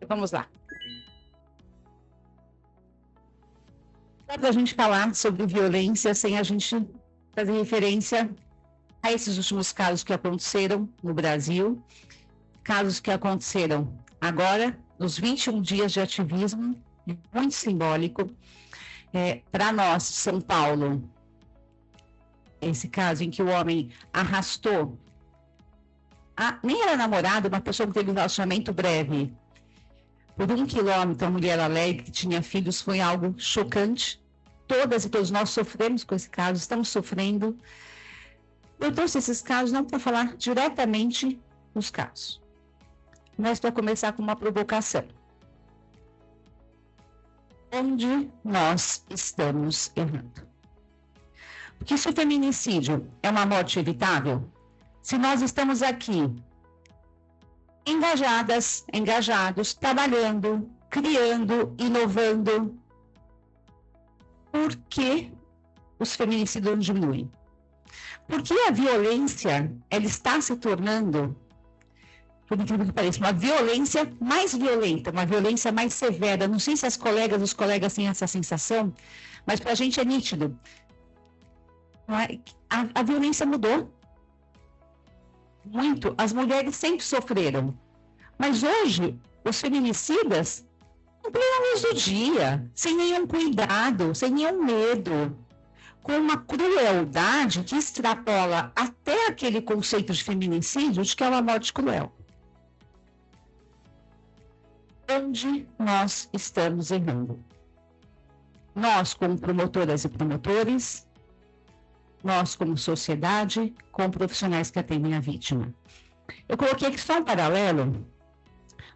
Vamos lá. Dá para a gente falar sobre violência sem a gente fazer referência a esses últimos casos que aconteceram no Brasil, casos que aconteceram agora, nos 21 dias de ativismo, muito simbólico. Para nós, São Paulo, esse caso em que o homem arrastou, nem era namorado, uma pessoa que teve um relacionamento breve, por 1 quilômetro, a mulher alegre que tinha filhos, foi algo chocante. Todas e todos nós sofremos com esse caso, estamos sofrendo. Eu trouxe esses casos não para falar diretamente dos casos, mas para começar com uma provocação. Onde nós estamos errando? Porque se o feminicídio é uma morte evitável, se nós estamos aqui engajados, trabalhando, criando, inovando, por que os feminicídios não diminuem? Por que a violência ela está se tornando, por incrível que pareça, uma violência mais violenta, uma violência mais severa? Não sei se os colegas têm essa sensação, mas para a gente é nítido. A violência mudou muito. As mulheres sempre sofreram, mas hoje os feminicidas, em plena luz do dia, sem nenhum cuidado, sem nenhum medo, com uma crueldade que extrapola até aquele conceito de feminicídio, de que é uma morte cruel. Onde nós estamos errando? Nós, como promotoras e promotores, nós, como sociedade, como profissionais que atendem a vítima. Eu coloquei aqui só um paralelo.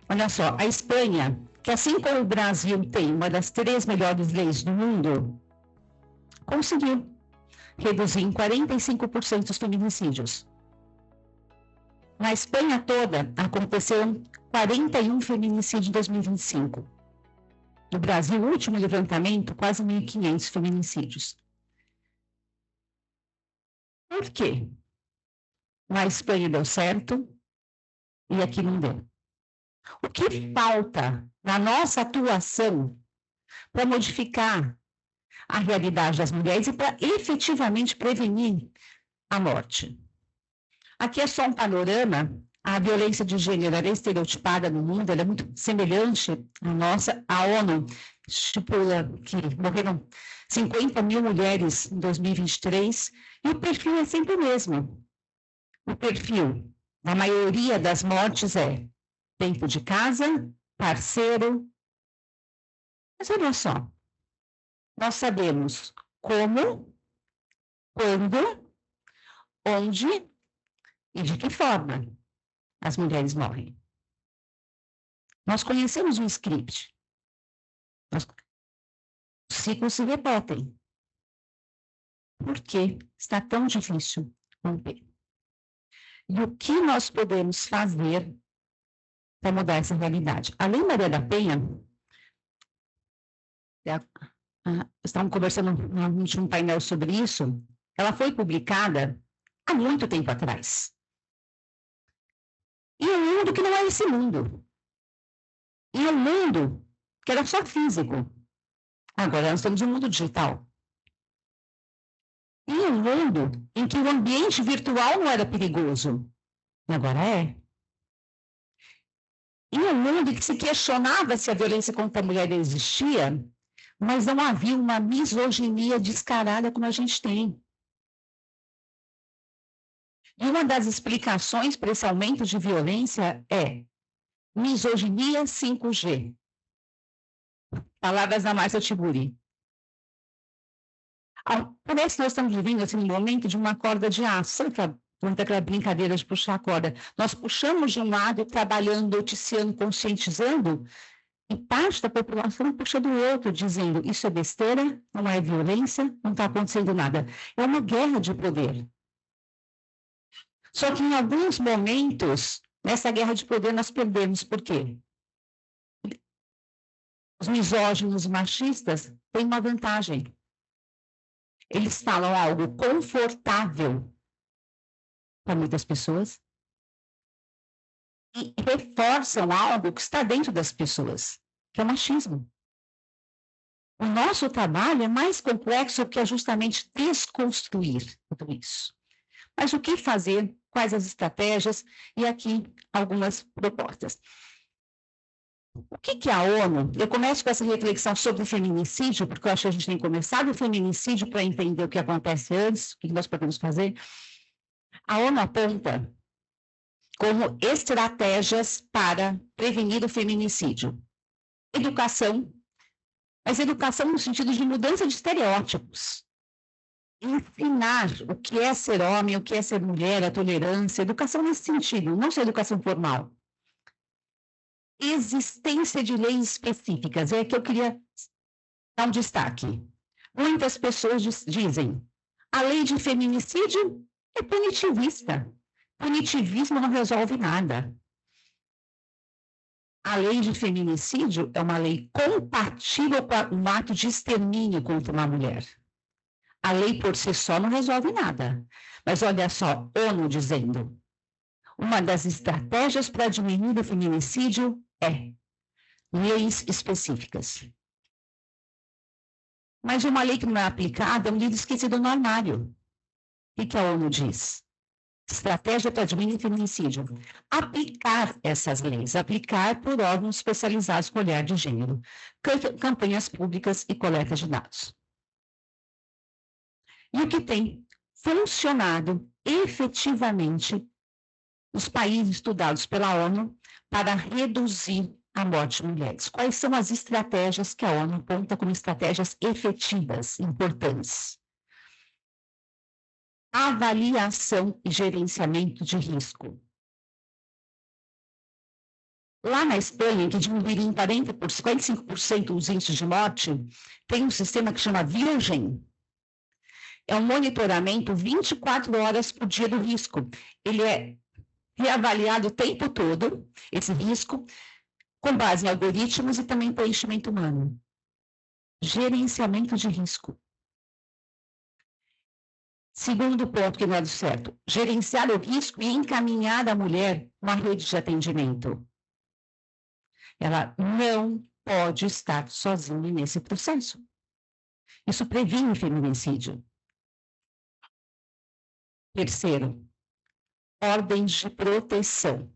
Olha só, a Espanha, que assim como o Brasil tem uma das 3 melhores leis do mundo, conseguiu reduzir em 45% os feminicídios. Na Espanha toda, aconteceram 41 feminicídios em 2025. No Brasil, o último levantamento, quase 1.500 feminicídios. Por quê? Na Espanha deu certo e aqui não deu. O que falta na nossa atuação para modificar a realidade das mulheres e para efetivamente prevenir a morte? Aqui é só um panorama. A violência de gênero é estereotipada no mundo, ela é muito semelhante à nossa. A ONU estipula que morreram 50 mil mulheres em 2023 e o perfil é sempre o mesmo. O perfil da maioria das mortes é tempo de casa, parceiro. Mas olha só, nós sabemos como, quando, onde e de que forma as mulheres morrem. Nós conhecemos um script. Os ciclos se repetem. Por que está tão difícil romper? E o que nós podemos fazer para mudar essa realidade? A Lei Maria da Penha, estávamos conversando no último painel sobre isso, ela foi publicada há muito tempo atrás. E um mundo que não é esse mundo. E um mundo que era só físico. Agora nós estamos em um mundo digital. E um mundo em que o ambiente virtual não era perigoso. E agora é. E um mundo em que se questionava se a violência contra a mulher existia, mas não havia uma misoginia descarada como a gente tem. E uma das explicações para esse aumento de violência é misoginia 5G. Palavras da Márcia Tiburi. Parece que nós estamos vivendo assim, um momento de uma corda de aço. Sabe aquela brincadeira de puxar a corda? Nós puxamos de um lado, trabalhando, noticiando, conscientizando, e parte da população puxa do outro, dizendo isso é besteira, não é violência, não está acontecendo nada. É uma guerra de poder. Só que em alguns momentos, nessa guerra de poder, nós perdemos. Por quê? Os misóginos machistas têm uma vantagem. Eles falam algo confortável para muitas pessoas e reforçam algo que está dentro das pessoas, que é o machismo. O nosso trabalho é mais complexo que é justamente desconstruir tudo isso. Mas o que fazer? Quais as estratégias? E aqui algumas propostas. O que é a ONU? Eu começo com essa reflexão sobre o feminicídio, porque eu acho que a gente tem começado o feminicídio para entender o que acontece antes, o que nós podemos fazer. A ONU aponta como estratégias para prevenir o feminicídio. Educação, mas educação no sentido de mudança de estereótipos. Ensinar o que é ser homem, o que é ser mulher, a tolerância, educação nesse sentido, não só educação formal. Existência de leis específicas, é que eu queria dar um destaque. Muitas pessoas dizem, a lei de feminicídio é punitivista. Punitivismo não resolve nada. A lei de feminicídio é uma lei compatível com o ato de extermínio contra uma mulher. A lei por si só não resolve nada. Mas olha só, ONU dizendo, uma das estratégias para diminuir o feminicídio é leis específicas. Mas uma lei que não é aplicada é um livro esquecido no armário. O que a ONU diz? Estratégia para diminuir o feminicídio. Aplicar essas leis, aplicar por órgãos especializados com olhar de gênero, campanhas públicas e coleta de dados. E o que tem funcionado efetivamente nos países estudados pela ONU para reduzir a morte de mulheres? Quais são as estratégias que a ONU aponta como estratégias efetivas, importantes? Avaliação e gerenciamento de risco. Lá na Espanha, que diminuiu em 45% os índices de morte, tem um sistema que chama Virgem. É um monitoramento 24 horas por dia do risco. Ele é reavaliado o tempo todo, esse risco, com base em algoritmos e também preenchimento humano. Gerenciamento de risco. Segundo ponto que não é do certo, gerenciar o risco e encaminhar a mulher uma rede de atendimento. Ela não pode estar sozinha nesse processo. Isso previne feminicídio. Terceiro, ordens de proteção.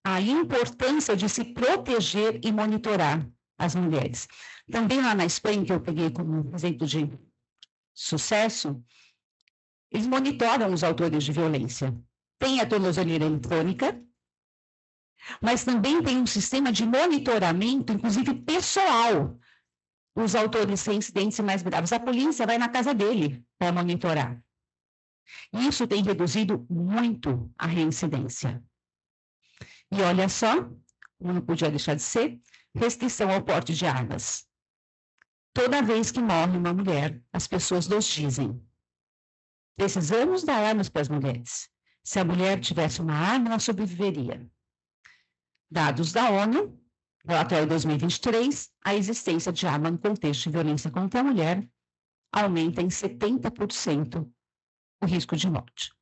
A importância de se proteger e monitorar as mulheres. Também lá na Espanha, que eu peguei como exemplo de sucesso, eles monitoram os autores de violência. Tem a tornozeleira eletrônica, mas também tem um sistema de monitoramento, inclusive pessoal, os autores reincidentes e mais graves. A polícia vai na casa dele para monitorar. Isso tem reduzido muito a reincidência. E olha só, não podia deixar de ser, restrição ao porte de armas. Toda vez que morre uma mulher, as pessoas nos dizem, precisamos dar armas para as mulheres. Se a mulher tivesse uma arma, ela sobreviveria. Dados da ONU, relatório 2023, a existência de arma no contexto de violência contra a mulher aumenta em 70% o risco de morte.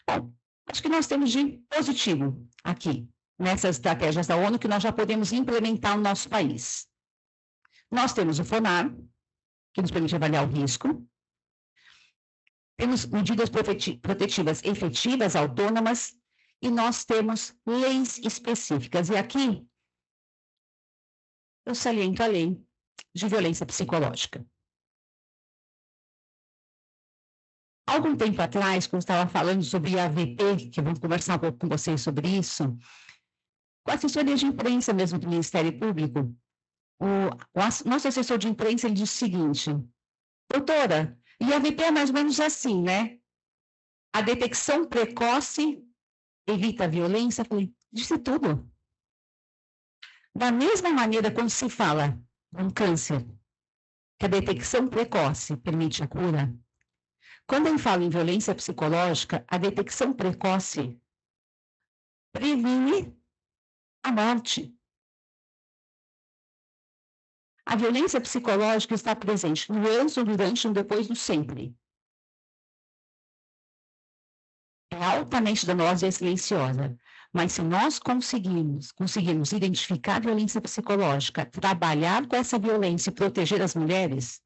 Bom, acho que nós temos de positivo aqui, nessas estratégias da ONU, que nós já podemos implementar no nosso país. Nós temos o FONAR, que nos permite avaliar o risco. Temos medidas protetivas efetivas, autônomas, e nós temos leis específicas. E aqui, eu saliento a lei de violência psicológica. Algum tempo atrás, quando eu estava falando sobre a AVP, que eu vou conversar um pouco com vocês sobre isso, com a assessoria de imprensa mesmo do Ministério Público, o nosso assessor de imprensa ele disse o seguinte, doutora, e a AVP é mais ou menos assim, né? A detecção precoce evita a violência. Eu falei, disse tudo. Da mesma maneira, quando se fala de um câncer, que a detecção precoce permite a cura, quando eu falo em violência psicológica, a detecção precoce previne a morte. A violência psicológica está presente no antes, no durante, no depois, no sempre. É altamente danosa e silenciosa, Mas se nós conseguirmos identificar a violência psicológica, trabalhar com essa violência e proteger as mulheres,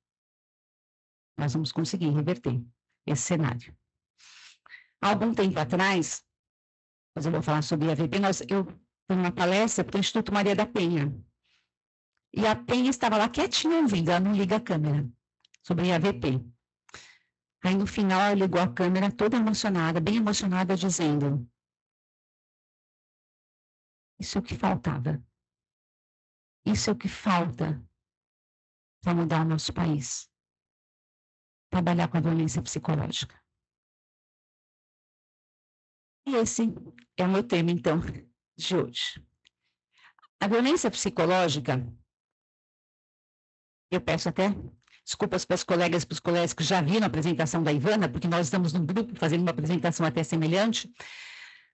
nós vamos conseguir reverter esse cenário. Há algum tempo atrás, mas eu vou falar sobre a AVP, eu tenho uma palestra para o Instituto Maria da Penha. E a Penha estava lá quietinha ouvindo, ela não liga a câmera, sobre a AVP. Aí no final ela ligou a câmera toda emocionada, bem emocionada, dizendo: isso é o que faltava. Isso é o que falta para mudar o nosso país. Trabalhar com a violência psicológica. E esse é o meu tema, então, de hoje. A violência psicológica, eu peço até desculpas para as colegas e para os colegas que já viram a apresentação da Ivana, porque nós estamos num grupo fazendo uma apresentação até semelhante,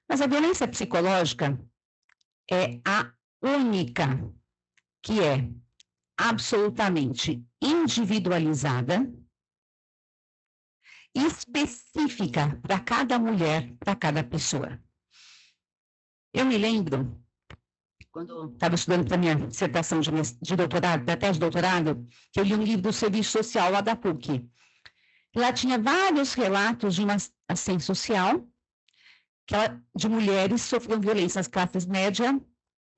mas a violência psicológica é a única que é absolutamente individualizada, específica para cada mulher, para cada pessoa. Eu me lembro, quando estava estudando para minha dissertação de doutorado, para tese de doutorado, que eu li um livro do Serviço Social lá da PUC. Lá tinha vários relatos de uma assistente social de mulheres que sofriam violência nas classes média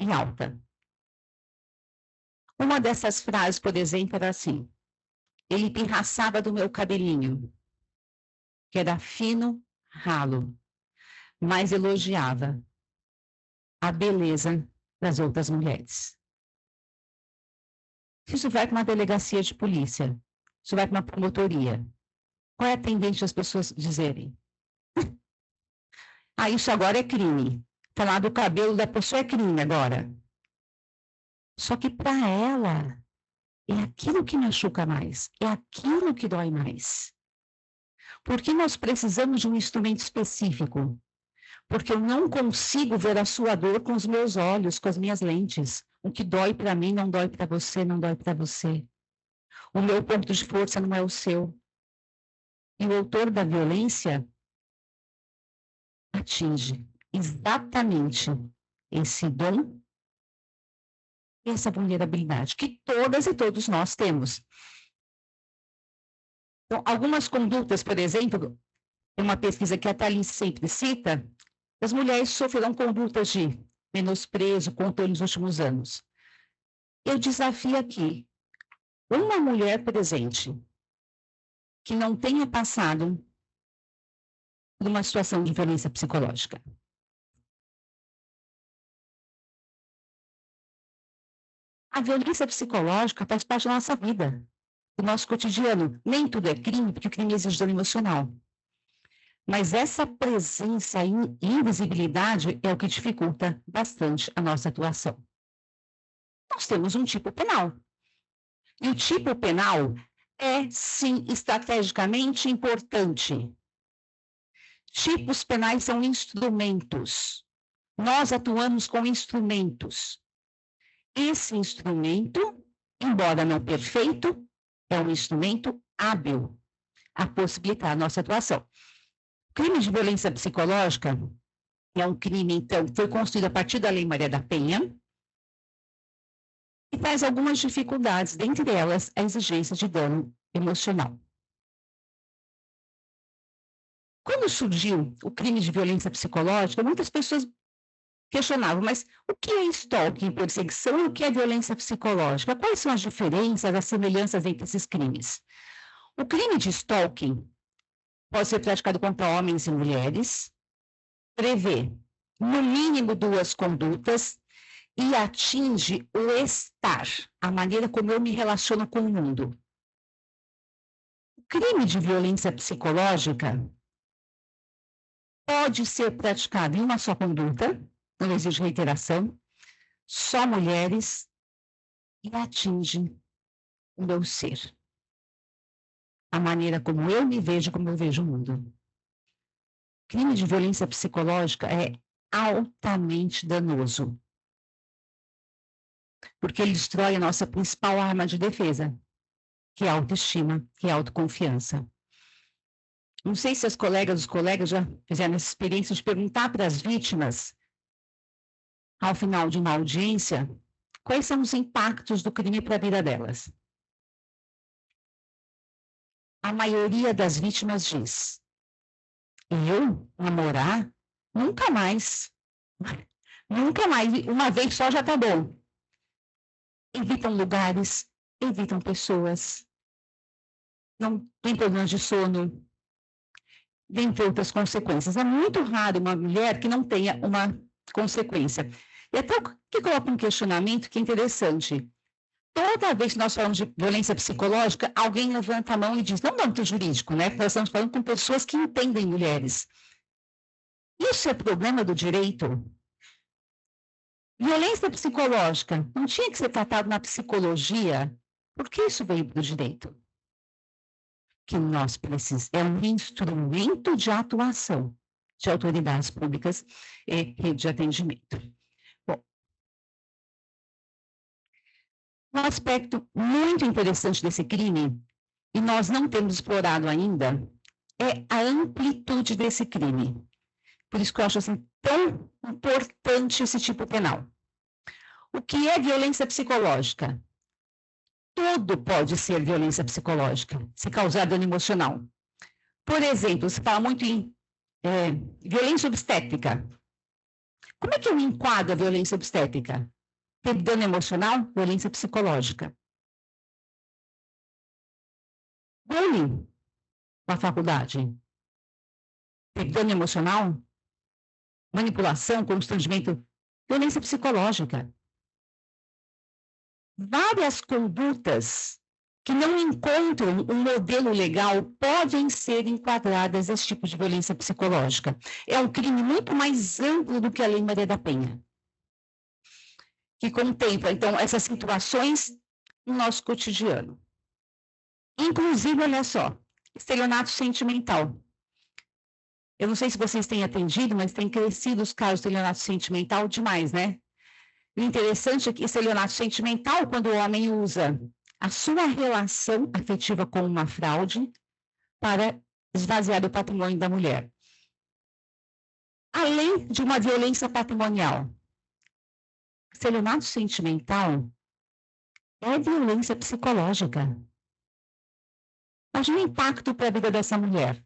e alta. Uma dessas frases, por exemplo, era assim: ele pirraçava do meu cabelinho, que era fino, ralo, mas elogiava a beleza das outras mulheres. Isso vai para uma delegacia de polícia, isso vai para uma promotoria. Qual é a tendência das pessoas dizerem? Isso agora é crime. Falar do cabelo da pessoa é crime agora. Só que para ela, é aquilo que machuca mais, é aquilo que dói mais. Porque nós precisamos de um instrumento específico. Porque eu não consigo ver a sua dor com os meus olhos, com as minhas lentes. O que dói para mim não dói para você, não dói para você. O meu ponto de força não é o seu. E o autor da violência atinge exatamente esse dom, essa vulnerabilidade que todas e todos nós temos. Então, algumas condutas, por exemplo, uma pesquisa que a Thalys sempre cita, as mulheres sofreram condutas de menosprezo, controle nos últimos anos. Eu desafio aqui, uma mulher presente que não tenha passado por uma situação de violência psicológica. A violência psicológica faz parte da nossa vida, do nosso cotidiano. Nem tudo é crime, porque o crime exige dano emocional. Mas essa presença e invisibilidade é o que dificulta bastante a nossa atuação. Nós temos um tipo penal. E o tipo penal é, sim, estrategicamente importante. Tipos penais são instrumentos. Nós atuamos com instrumentos. Esse instrumento, embora não perfeito, é um instrumento hábil a possibilitar a nossa atuação. O crime de violência psicológica é um crime, então, que foi construído a partir da Lei Maria da Penha e traz algumas dificuldades, dentre elas a exigência de dano emocional. Quando surgiu o crime de violência psicológica, muitas pessoas questionavam, mas o que é stalking, perseguição, e o que é violência psicológica? Quais são as diferenças, as semelhanças entre esses crimes? O crime de stalking pode ser praticado contra homens e mulheres, prevê, no mínimo, 2 condutas e atinge o estar, a maneira como eu me relaciono com o mundo. O crime de violência psicológica pode ser praticado em uma só conduta, não exige reiteração, só mulheres, e atinge o meu ser. A maneira como eu me vejo, como eu vejo o mundo. Crime de violência psicológica é altamente danoso, porque ele destrói a nossa principal arma de defesa, que é a autoestima, que é a autoconfiança. Não sei se as colegas, os colegas já fizeram essa experiência de perguntar para as vítimas ao final de uma audiência, quais são os impactos do crime para a vida delas. A maioria das vítimas diz: eu namorar? Nunca mais. Nunca mais. Uma vez só já está bom. Evitam lugares, evitam pessoas, não tem problemas de sono, dentre outras consequências. É muito raro uma mulher que não tenha uma consequência. E até que coloca um questionamento que é interessante. Toda vez que nós falamos de violência psicológica, alguém levanta a mão e diz, não no âmbito jurídico, né? Nós estamos falando com pessoas que entendem mulheres. Isso é problema do direito? Violência psicológica não tinha que ser tratado na psicologia? Por que isso veio do direito? Que nós precisamos, é um instrumento de atuação de autoridades públicas e rede de atendimento. Bom, um aspecto muito interessante desse crime, e nós não temos explorado ainda, é a amplitude desse crime. Por isso que eu acho assim, tão importante esse tipo penal. O que é violência psicológica? Tudo pode ser violência psicológica, se causar dano emocional. Por exemplo, se fala muito em violência obstétrica. Como é que eu enquadro a violência obstétrica? Teve dano emocional? Violência psicológica. Bullying na faculdade. Teve dano emocional? Manipulação, constrangimento? Violência psicológica. Várias condutas que não encontram um modelo legal podem ser enquadradas nesse tipo de violência psicológica. É um crime muito mais amplo do que a Lei Maria da Penha, que contempla, então, essas situações no nosso cotidiano. Inclusive, olha só, estelionato sentimental. Eu não sei se vocês têm atendido, mas tem crescido os casos de estelionato sentimental demais, né? O interessante é que estelionato sentimental, quando o homem usa a sua relação afetiva com uma fraude para esvaziar o patrimônio da mulher. Além de uma violência patrimonial, estelionato sentimental é violência psicológica. Imagina o impacto para a vida dessa mulher.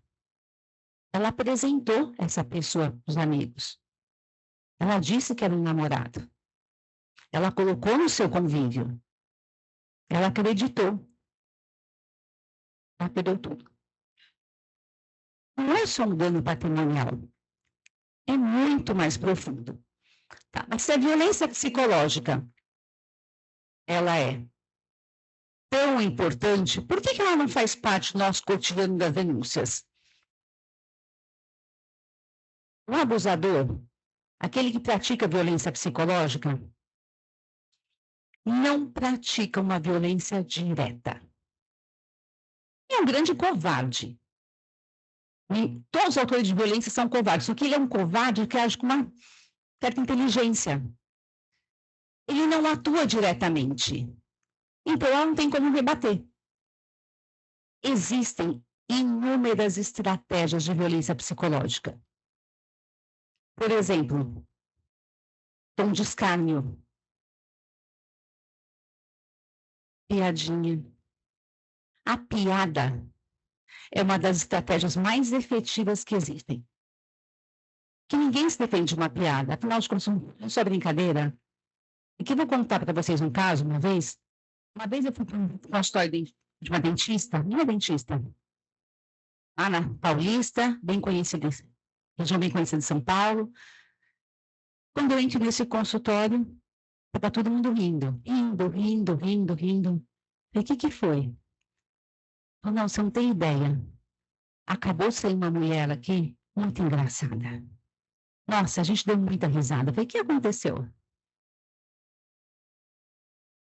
Ela apresentou essa pessoa para os amigos. Ela disse que era um namorado. Ela colocou no seu convívio. Ela acreditou. Ela perdeu tudo. Não é só um dano patrimonial. É muito mais profundo. Tá? Mas se a violência psicológica ela é tão importante, por que ela não faz parte do nosso cotidiano das denúncias? O abusador, aquele que pratica violência psicológica, não pratica uma violência direta. É um grande covarde. E todos os autores de violência são covardes, só que ele é um covarde que age com uma certa inteligência. Ele não atua diretamente. Então, ela não tem como rebater. Existem inúmeras estratégias de violência psicológica. Por exemplo, tom de escárnio, piadinha. A piada é uma das estratégias mais efetivas que existem. Que ninguém se defende de uma piada, afinal de contas, é só brincadeira. E que eu vou contar para vocês um caso, uma vez eu fui para um consultório de uma dentista, minha dentista, lá na Paulista, bem conhecida, região bem conhecida de São Paulo. Quando eu entro nesse consultório, estava todo mundo rindo. Falei, o que foi? Falei, não, você não tem ideia. Acabou de sair uma mulher aqui, muito engraçada. Nossa, a gente deu muita risada. Falei, o que aconteceu?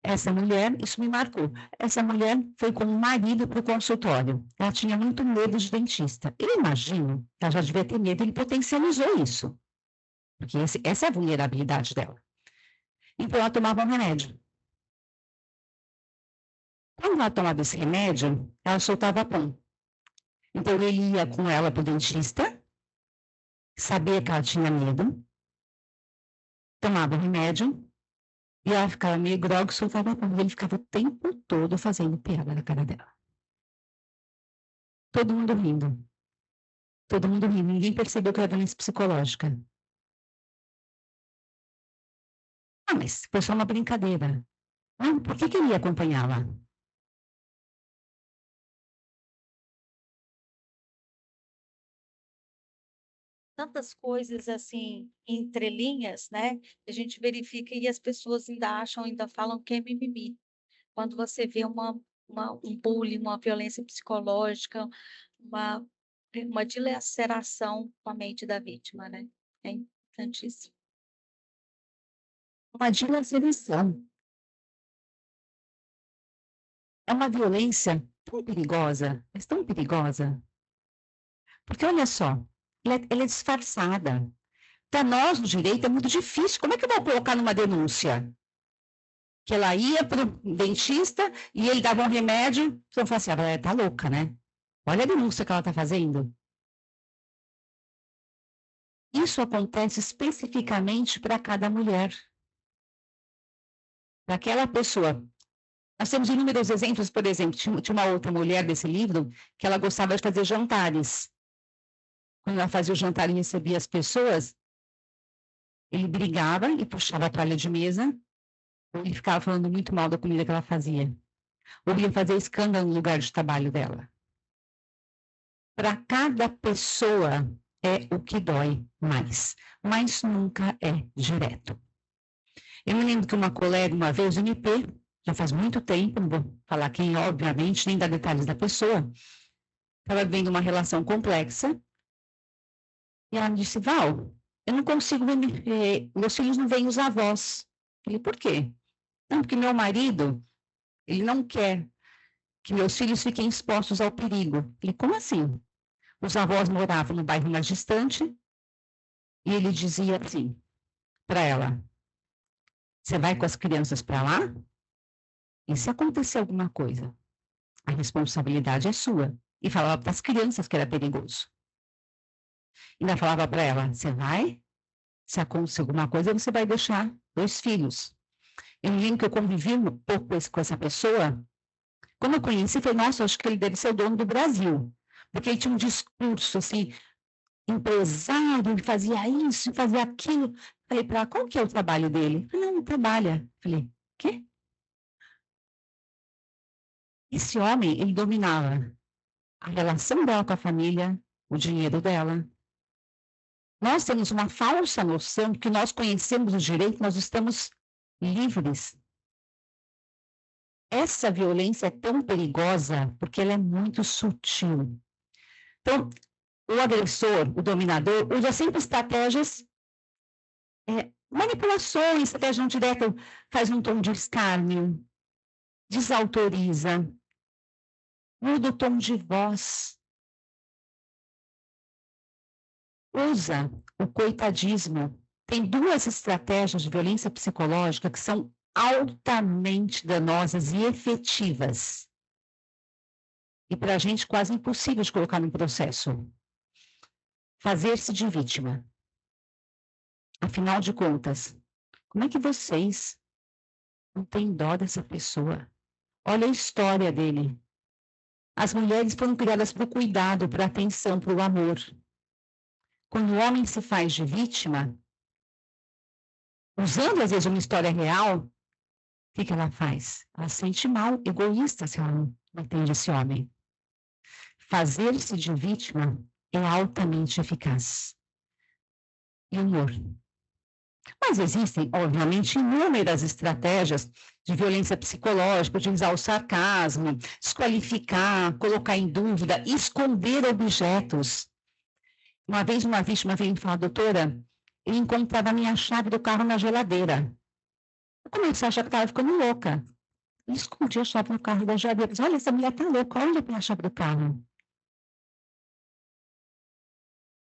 Essa mulher, isso me marcou. Essa mulher foi com o marido para o consultório. Ela tinha muito medo de dentista. Eu imagino que ela já devia ter medo, ele potencializou isso. Porque essa é a vulnerabilidade dela. Então, ela tomava um remédio. Quando ela tomava esse remédio, ela soltava pum. Então, ele ia com ela para o dentista, sabia que ela tinha medo, tomava o remédio, e ela ficava meio grogue, soltava a pomba. Ele ficava o tempo todo fazendo piada na cara dela. Todo mundo rindo. Todo mundo rindo. Ninguém percebeu que era violência psicológica. Ah, mas foi só uma brincadeira. Ah, por que ele ia acompanhá-la? Tantas coisas assim, entre linhas, né? A gente verifica e as pessoas ainda acham, ainda falam que é mimimi. Quando você vê um bullying, uma violência psicológica, uma uma dilaceração com a mente da vítima, né. É importantíssimo. Uma dilaceração. É uma violência tão perigosa, mas tão perigosa. Porque olha só, ela é disfarçada. Para nós, no direito, é muito difícil. Como é que eu vou colocar numa denúncia? Que ela ia para o dentista e ele dava um remédio. Então, eu falo assim, ela está louca, né? Olha a denúncia que ela está fazendo. Isso acontece especificamente para cada mulher. Para aquela pessoa. Nós temos inúmeros exemplos, por exemplo, tinha uma outra mulher desse livro que ela gostava de fazer jantares. Quando ela fazia o jantar e recebia as pessoas, ele brigava e puxava a toalha de mesa, ou ele ficava falando muito mal da comida que ela fazia. Ou ia fazer escândalo no lugar de trabalho dela. Para cada pessoa é o que dói mais, mas nunca é direto. Eu me lembro que uma colega, uma vez, do MP, já faz muito tempo, não vou falar quem, obviamente, nem dar detalhes da pessoa, estava vivendo uma relação complexa, e ela me disse, Val, eu não consigo ver, meus filhos não veem os avós. Eu falei, por quê? Não, porque meu marido, ele não quer que meus filhos fiquem expostos ao perigo. Eu falei, como assim? Os avós moravam no bairro mais distante, e ele dizia assim para ela, você vai com as crianças para lá? E se acontecer alguma coisa? A responsabilidade é sua. E falava para as crianças que era perigoso. E ainda falava para ela, você vai? Se acontecer alguma coisa, você vai deixar 2 filhos. Eu me lembro que eu convivi um pouco com essa pessoa. Quando eu conheci, falei, nossa, acho que ele deve ser o dono do Brasil. Porque ele tinha um discurso, assim, empresário, ele fazia isso, fazia aquilo. Falei para ela, qual que é o trabalho dele? Falei, não, não trabalha. Falei, quê? Esse homem, ele dominava a relação dela com a família, o dinheiro dela. Nós temos uma falsa noção de que nós conhecemos o direito, nós estamos livres. Essa violência é tão perigosa porque ela é muito sutil. Então, o agressor, o dominador, usa sempre estratégias, manipulações, estratégia não direta, faz um tom de escárnio, desautoriza, muda o tom de voz, usa o coitadismo. Tem 2 estratégias de violência psicológica que são altamente danosas e efetivas. E para a gente quase impossível de colocar no processo. Fazer-se de vítima. Afinal de contas, como é que vocês não têm dó dessa pessoa? Olha a história dele. As mulheres foram criadas para o cuidado, para a atenção, para o amor. Quando o homem se faz de vítima, usando às vezes uma história real, o que ela faz? Ela se sente mal, egoísta, se ela não entende esse homem. Fazer-se de vítima é altamente eficaz. E humor. Mas existem, obviamente, inúmeras estratégias de violência psicológica, utilizar o sarcasmo, desqualificar, colocar em dúvida, esconder objetos. Uma vez uma vítima veio me falar, doutora, eu encontrava a minha chave do carro na geladeira. Eu comecei a achar que estava ficando louca. Eu escondi a chave no carro da geladeira. Olha, essa mulher está louca, onde tem a chave do carro?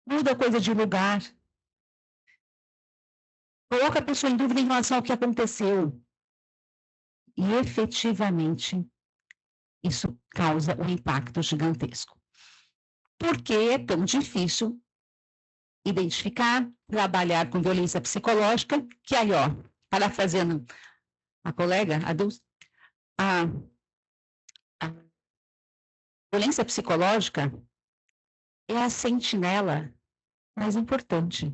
Muda coisa de lugar. Coloca a pessoa em dúvida em relação ao que aconteceu. E efetivamente, isso causa um impacto gigantesco. Por que é tão difícil identificar, trabalhar com violência psicológica, que aí, ó, parafraseando a colega, a violência psicológica é a sentinela mais importante.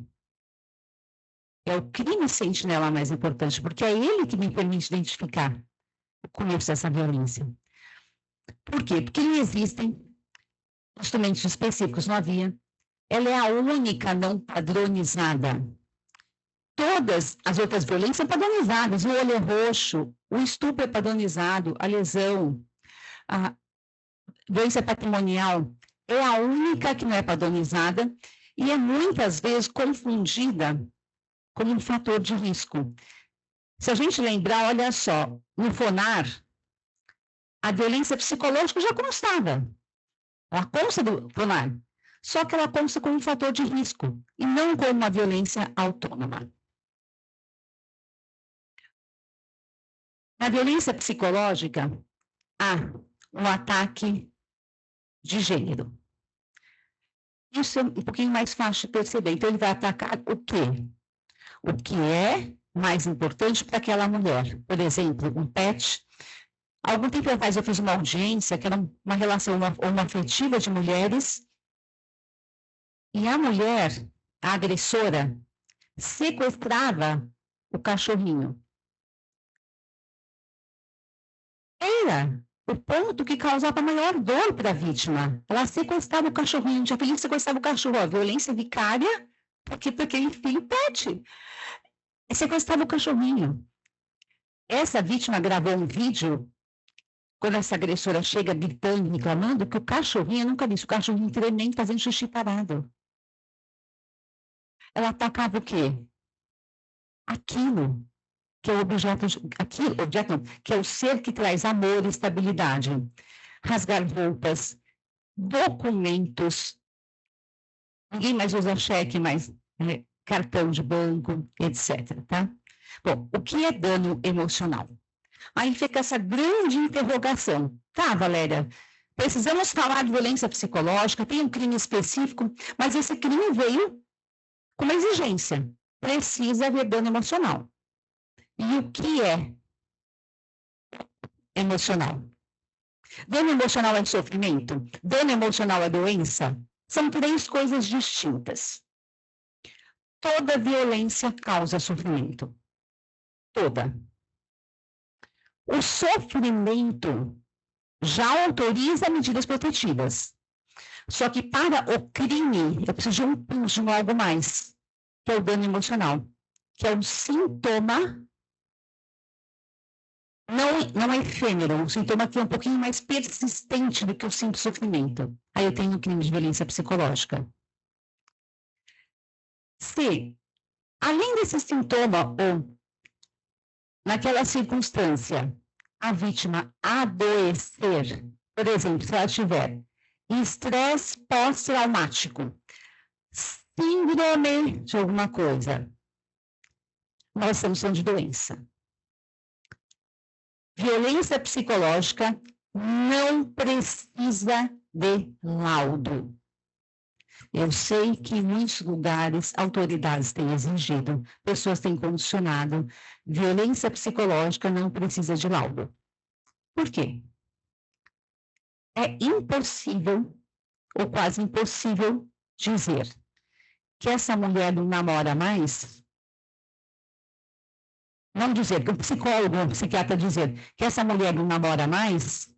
É o crime sentinela mais importante, porque é ele que me permite identificar o começo dessa violência. Por quê? Porque não existem instrumentos específicos, não havia. Ela é a única não padronizada. Todas as outras violências são padronizadas. O olho é roxo, o estupro é padronizado, a lesão, a violência patrimonial é a única que não é padronizada e é muitas vezes confundida como um fator de risco. Se a gente lembrar, olha só, no FONAR, a violência psicológica já constava. Ela consta do FONAR, só que ela consta como um fator de risco e não como uma violência autônoma. Na violência psicológica, há um ataque de gênero. Isso é um pouquinho mais fácil de perceber. Então, ele vai atacar o quê? O que é mais importante para aquela mulher. Por exemplo, um pet. Algum tempo atrás eu fiz uma audiência, que era uma relação uma afetiva de mulheres, e a mulher, a agressora, sequestrava o cachorrinho. Era o ponto que causava maior dor para a vítima. Ela sequestrava o cachorrinho, já feliz sequestrava o cachorro, a violência vicária, porque aquele filho pet. Sequestrava o cachorrinho. Essa vítima gravou um vídeo, quando essa agressora chega gritando, reclamando, que o cachorrinho, eu nunca vi isso, o cachorrinho tremendo, fazendo xixi parado. Ela atacava o quê? Aquilo que é o objeto não, que é o ser que traz amor e estabilidade. Rasgar roupas, documentos, ninguém mais usa cheque, mas cartão de banco, etc. Tá? Bom, o que é dano emocional? Aí fica essa grande interrogação. Tá, Valéria, precisamos falar de violência psicológica, tem um crime específico, mas esse crime veio com uma exigência. Precisa haver dano emocional. E o que é emocional? Dano emocional é sofrimento? Dano emocional é doença? São três coisas distintas. Toda violência causa sofrimento. Toda. O sofrimento já autoriza medidas protetivas. Só que para o crime, eu preciso de um impulso, de algo mais, que é o dano emocional, que é um sintoma não é efêmero, um sintoma que é um pouquinho mais persistente do que o simples sofrimento. Aí eu tenho um crime de violência psicológica. Se, além desse sintoma, ou naquela circunstância, a vítima adoecer, por exemplo, se ela tiver estresse pós-traumático, síndrome de alguma coisa, nós estamos falando de doença. Violência psicológica não precisa de laudo. Eu sei que em muitos lugares autoridades têm exigido, pessoas têm condicionado. Violência psicológica não precisa de laudo. Por quê? É impossível, ou quase impossível, dizer que essa mulher não namora mais. Não dizer, que o psicólogo, o psiquiatra dizer que essa mulher não namora mais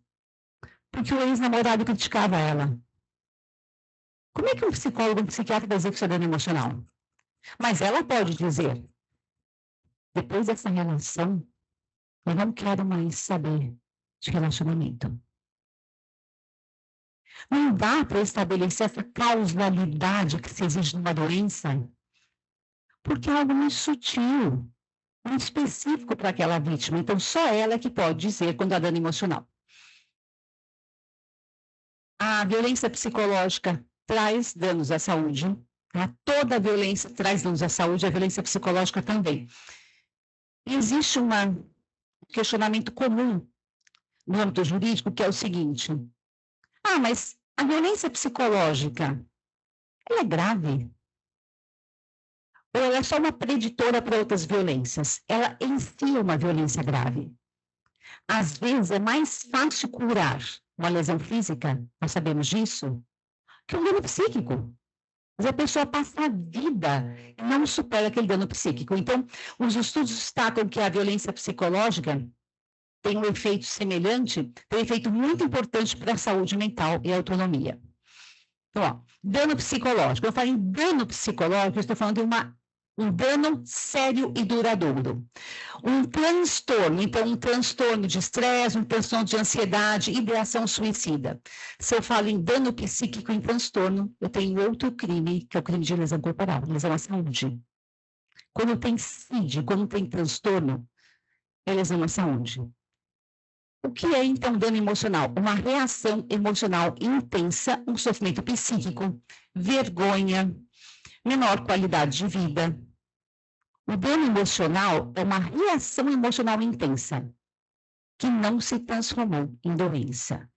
porque o ex-namorado criticava ela. Como é que um psicólogo, um psiquiatra vai dizer que isso é dano emocional? Mas ela pode dizer, depois dessa relação, eu não quero mais saber de relacionamento. Não dá para estabelecer essa causalidade que se exige numa doença, porque é algo muito sutil, muito específico para aquela vítima. Então, só ela que pode dizer quando há dano emocional. A violência psicológica traz danos à saúde. Tá? Toda violência traz danos à saúde, a violência psicológica também. E existe um questionamento comum no âmbito jurídico, que é o seguinte: mas a violência psicológica, ela é grave? ou ela é só uma preditora para outras violências? Ela em si é uma violência grave. Às vezes é mais fácil curar uma lesão física, nós sabemos disso, que um dano psíquico. Mas a pessoa passa a vida e não supera aquele dano psíquico. Então, os estudos destacam que a violência psicológica tem um efeito semelhante, tem um efeito muito importante para a saúde mental e a autonomia. Então, ó, dano psicológico. Eu falo em dano psicológico, eu estou falando de um dano sério e duradouro. Um transtorno, então um transtorno de estresse, um transtorno de ansiedade, ideação suicida. Se eu falo em dano psíquico em transtorno, eu tenho outro crime, que é o crime de lesão corporal, lesão à saúde. Quando tem CID, quando tem transtorno, é lesão à saúde. O que é, então, dano emocional? Uma reação emocional intensa, um sofrimento psíquico, vergonha, menor qualidade de vida. O dano emocional é uma reação emocional intensa, que não se transformou em doença.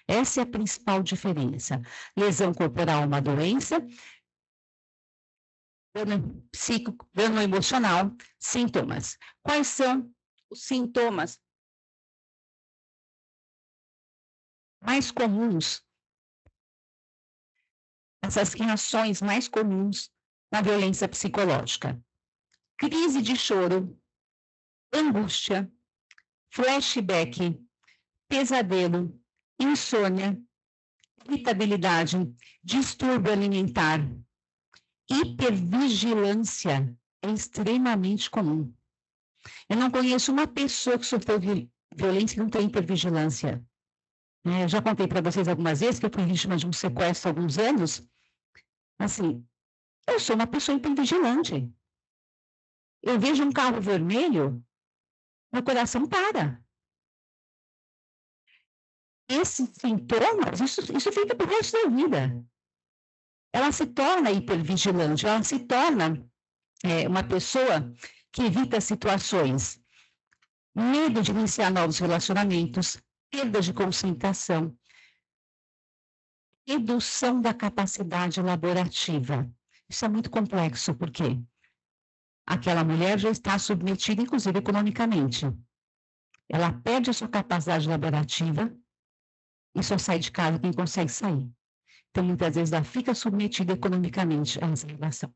Essa é a principal diferença. Lesão corporal é uma doença, dano psíquico, dano emocional, sintomas. Quais são os sintomas mais comuns, essas reações mais comuns na violência psicológica? Crise de choro, angústia, flashback, pesadelo, insônia, irritabilidade, distúrbio alimentar, hipervigilância é extremamente comum. Eu não conheço uma pessoa que sofreu violência e não tem hipervigilância. Eu já contei para vocês algumas vezes que eu fui vítima de um sequestro há alguns anos. Assim, eu sou uma pessoa hipervigilante. Eu vejo um carro vermelho, meu coração para. Esses sintomas, isso fica para o resto da vida. Ela se torna hipervigilante, ela se torna uma pessoa que evita situações. Medo de iniciar novos relacionamentos, perda de concentração, redução da capacidade laborativa. Isso é muito complexo, porque aquela mulher já está submetida, inclusive economicamente. Ela perde a sua capacidade laborativa e só sai de casa quem consegue sair. Então, muitas vezes, ela fica submetida economicamente a essa relação.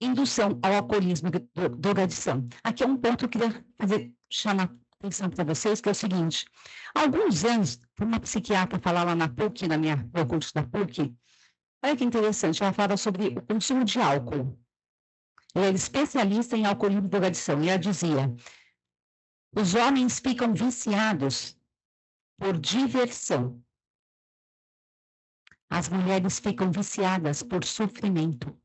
Indução ao alcoolismo e drogadição. Aqui é um ponto que eu queria chamar a atenção para vocês, que é o seguinte. Há alguns anos, uma psiquiatra falar lá na PUC, no curso da PUC, olha que interessante, ela fala sobre o consumo de álcool. Ela é especialista em alcoolismo e drogadição, e ela dizia, os homens ficam viciados por diversão. As mulheres ficam viciadas por sofrimento.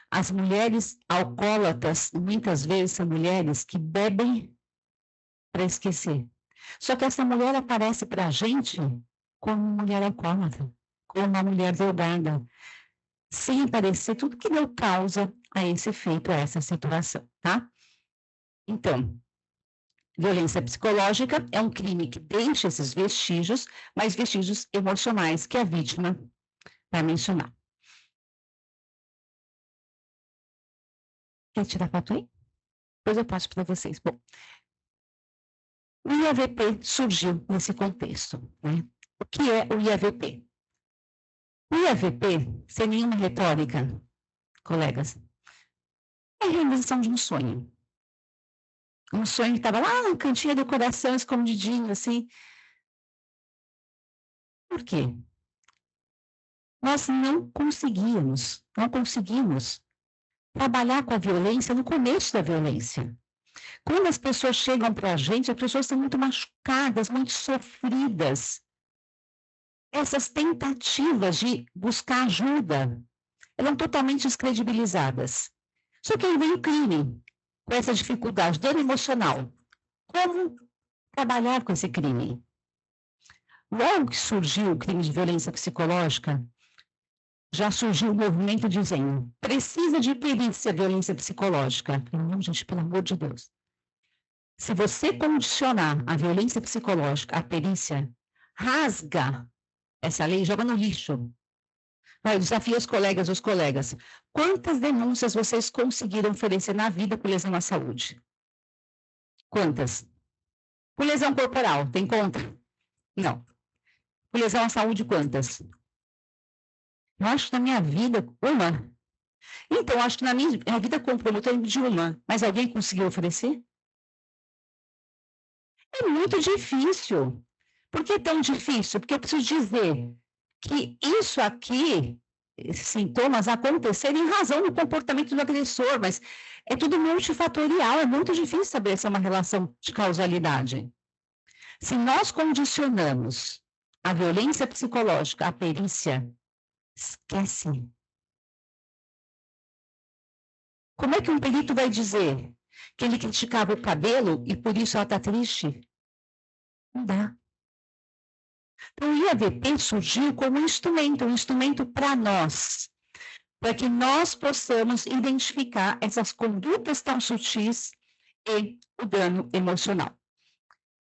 As mulheres alcoólatras, muitas vezes, são mulheres que bebem para esquecer. Só que essa mulher aparece para a gente como uma mulher alcoólatra, como uma mulher drogada, sem parecer tudo que deu causa a esse efeito, a essa situação, tá? Então, violência psicológica é um crime que deixa esses vestígios, mas vestígios emocionais que a vítima vai mencionar. Quer tirar foto aí? Depois eu passo para vocês. Bom, o IAVP surgiu nesse contexto, né? O que é o IAVP? O IAVP, sem nenhuma retórica, colegas, é a realização de um sonho. Um sonho que estava lá no cantinho do coração, escondidinho, assim. Por quê? Nós não conseguimos trabalhar com a violência no começo da violência. Quando as pessoas chegam para a gente, as pessoas estão muito machucadas, muito sofridas. Essas tentativas de buscar ajuda eram totalmente descredibilizadas. Só que aí vem o crime, com essa dificuldade, dano emocional. Como trabalhar com esse crime? Logo que surgiu o crime de violência psicológica, já surgiu o movimento dizendo, precisa de perícia violência psicológica. Não, gente, pelo amor de Deus. Se você condicionar a violência psicológica à perícia, rasga essa lei e joga no lixo. Eu desafio os colegas. Quantas denúncias vocês conseguiram oferecer na vida por lesão à saúde? Quantas? Por lesão corporal, tem conta? Não. Por lesão à saúde, quantas? Eu acho que na minha vida, uma. Então, acho que na minha vida como promotor de uma. Mas alguém conseguiu oferecer? É muito difícil. Por que é tão difícil? Porque eu preciso dizer que isso aqui, esses sintomas aconteceram em razão do comportamento do agressor, mas é tudo multifatorial, é muito difícil estabelecer uma relação de causalidade. Se nós condicionamos a violência psicológica à perícia, esquece. Como é que um perito vai dizer que ele criticava o cabelo e por isso ela está triste? Não dá. Então, o IAVP surgiu como um instrumento para nós, para que nós possamos identificar essas condutas tão sutis e o dano emocional.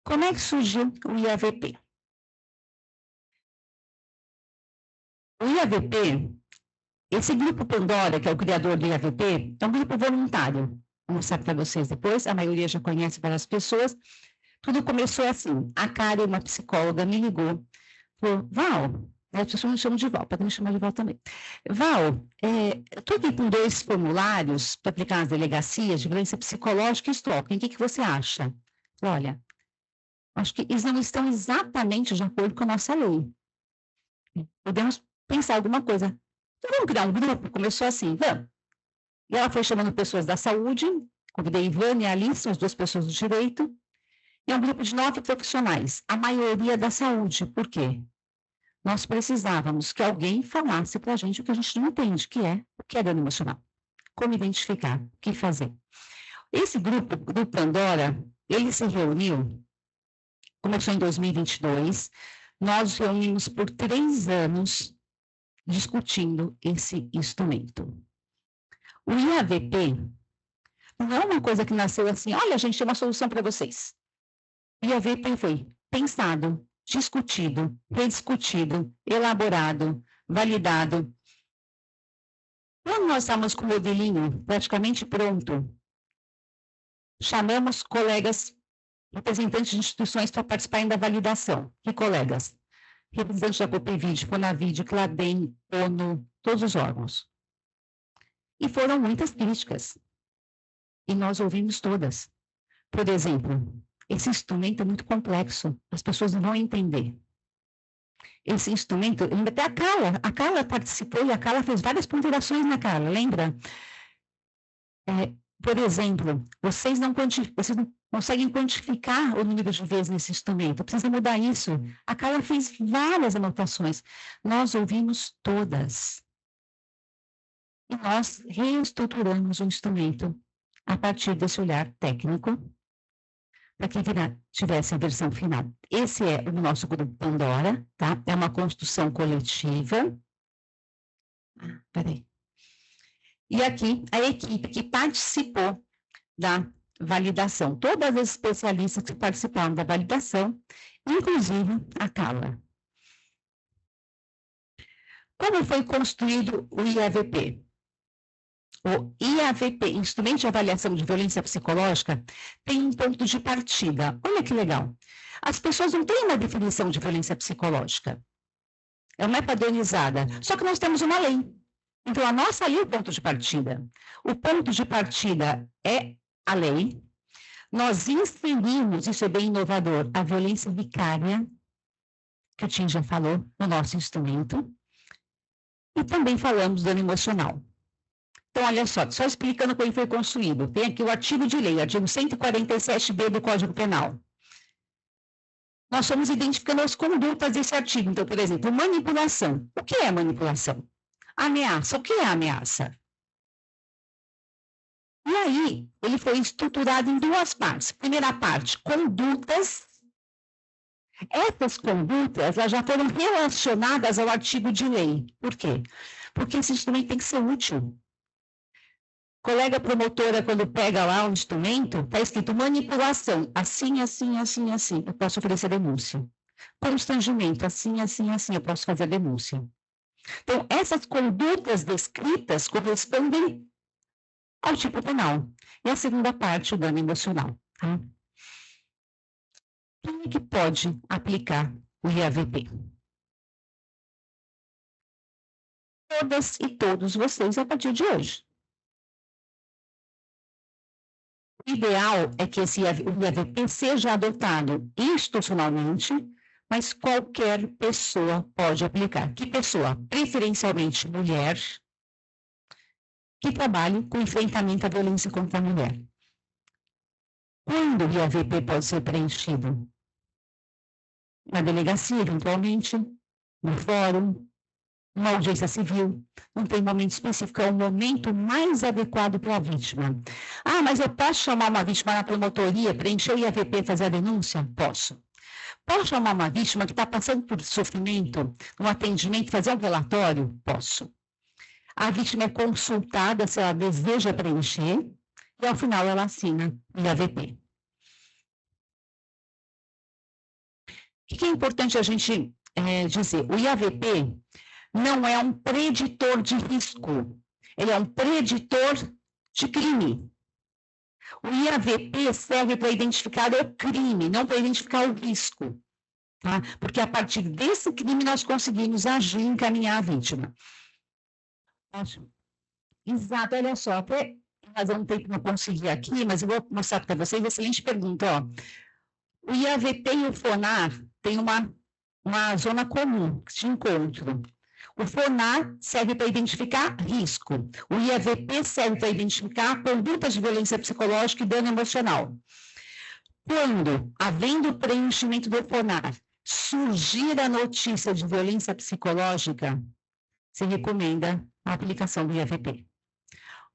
Como é que surgiu o IAVP? O IAVP, esse grupo Pandora, que é o criador do IAVP, é um grupo voluntário. Vou mostrar para vocês depois, a maioria já conhece várias pessoas. Tudo começou assim, a Karen, uma psicóloga, me ligou, falou, Val, as pessoas me chamam de Val, podem me chamar de Val também. Val, estou aqui com 2 formulários para aplicar nas delegacias de violência psicológica e stalking, o que você acha? Olha, acho que eles não estão exatamente de acordo com a nossa lei. Podemos pensar alguma coisa. Então, vamos criar um grupo? Começou assim, vamos. E ela foi chamando pessoas da saúde, convidei a Ivane e a Alice, são as 2 pessoas do direito, e é um grupo de 9 profissionais, a maioria da saúde. Por quê? Nós precisávamos que alguém falasse para a gente o que a gente não entende, que é o que é dano emocional. Como identificar, o que fazer. Esse grupo do Pandora, ele se reuniu, começou em 2022, nós nos reunimos por 3 anos discutindo esse instrumento. O IAVP não é uma coisa que nasceu assim, olha, gente, tem uma solução para vocês. O IAVP foi pensado, discutido, rediscutido, elaborado, validado. Quando nós estávamos com o modelinho praticamente pronto, chamamos colegas, representantes de instituições para participarem da validação. Que colegas? Representantes da Copevide, Fonavide, Clabem, ONU, todos os órgãos. E foram muitas críticas. E nós ouvimos todas. Por exemplo, esse instrumento é muito complexo, as pessoas não vão entender. Esse instrumento, até a Carla participou e a Carla fez várias ponderações na Carla, lembra? Por exemplo, vocês não conseguem quantificar o número de vezes nesse instrumento, precisa mudar isso. A Carla fez várias anotações, nós ouvimos todas. E nós reestruturamos o instrumento a partir desse olhar técnico, para que tivesse a versão final. Esse é o nosso grupo Pandora, tá? É uma construção coletiva. Peraí. E aqui, a equipe que participou da validação, todas as especialistas que participaram da validação, inclusive a Carla. Como foi construído o IAVP? O IAVP, Instrumento de Avaliação de Violência Psicológica, tem um ponto de partida. Olha que legal. As pessoas não têm uma definição de violência psicológica. Ela não é padronizada. Só que nós temos uma lei. Então, a nossa lei é o ponto de partida. O ponto de partida é a lei. Nós inserimos, isso é bem inovador, a violência vicária, que o Tim já falou, no nosso instrumento. E também falamos do dano emocional. Então, olha só explicando como foi construído. Tem aqui o artigo de lei, artigo 147b do Código Penal. Nós estamos identificando as condutas desse artigo. Então, por exemplo, manipulação. O que é manipulação? Ameaça. O que é ameaça? E aí, ele foi estruturado em 2 partes. Primeira parte, condutas. Essas condutas elas já foram relacionadas ao artigo de lei. Por quê? Porque esse instrumento tem que ser útil. Colega promotora, quando pega lá o instrumento, está escrito manipulação, assim, assim, assim, assim, eu posso oferecer denúncia. Constrangimento, assim, assim, assim, eu posso fazer denúncia. Então, essas condutas descritas correspondem ao tipo penal. E a segunda parte, o dano emocional. Tá? Quem é que pode aplicar o IAVP? Todas e todos vocês a partir de hoje. O ideal é que o IAVP seja adotado institucionalmente, mas qualquer pessoa pode aplicar. Que pessoa? Preferencialmente mulher, que trabalhe com enfrentamento à violência contra a mulher. Quando o IAVP pode ser preenchido? Na delegacia, eventualmente, no fórum, uma audiência civil, não tem momento específico, é o momento mais adequado para a vítima. Ah, mas eu posso chamar uma vítima na promotoria, preencher o IAVP e fazer a denúncia? Posso. Posso chamar uma vítima que está passando por sofrimento, no atendimento, fazer um relatório? Posso. A vítima é consultada se ela deseja preencher e, ao final, ela assina o IAVP. O que é importante a gente dizer? O IAVP não é um preditor de risco, ele é um preditor de crime. O IAVP serve para identificar o crime, não para identificar o risco. Tá? Porque a partir desse crime nós conseguimos agir e encaminhar a vítima. Exato, olha só, até razão do tempo não consegui aqui, mas eu vou mostrar para vocês, excelente pergunta. Ó. O IAVP e o FONAR têm uma zona comum de encontro. O FONAR serve para identificar risco. O IAVP serve para identificar condutas de violência psicológica e dano emocional. Quando, havendo preenchimento do FONAR, surgir a notícia de violência psicológica, se recomenda a aplicação do IAVP.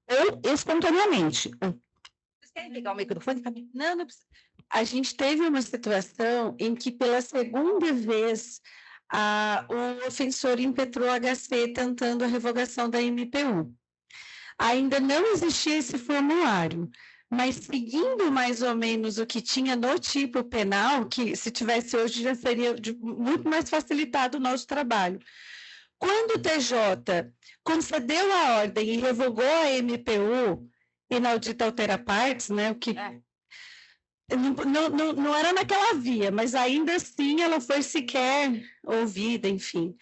Ou espontaneamente. Vocês querem pegar o microfone? Não, não precisa. A gente teve uma situação em que, pela segunda vez, o ofensor impetrou HC tentando a revogação da MPU. Ainda não existia esse formulário, mas seguindo mais ou menos o que tinha no tipo penal, que se tivesse hoje já seria muito mais facilitado o nosso trabalho. Quando o TJ concedeu a ordem e revogou a MPU, inaudita altera partes, né, o que não era naquela via, mas ainda assim ela foi sequer ouvida, enfim.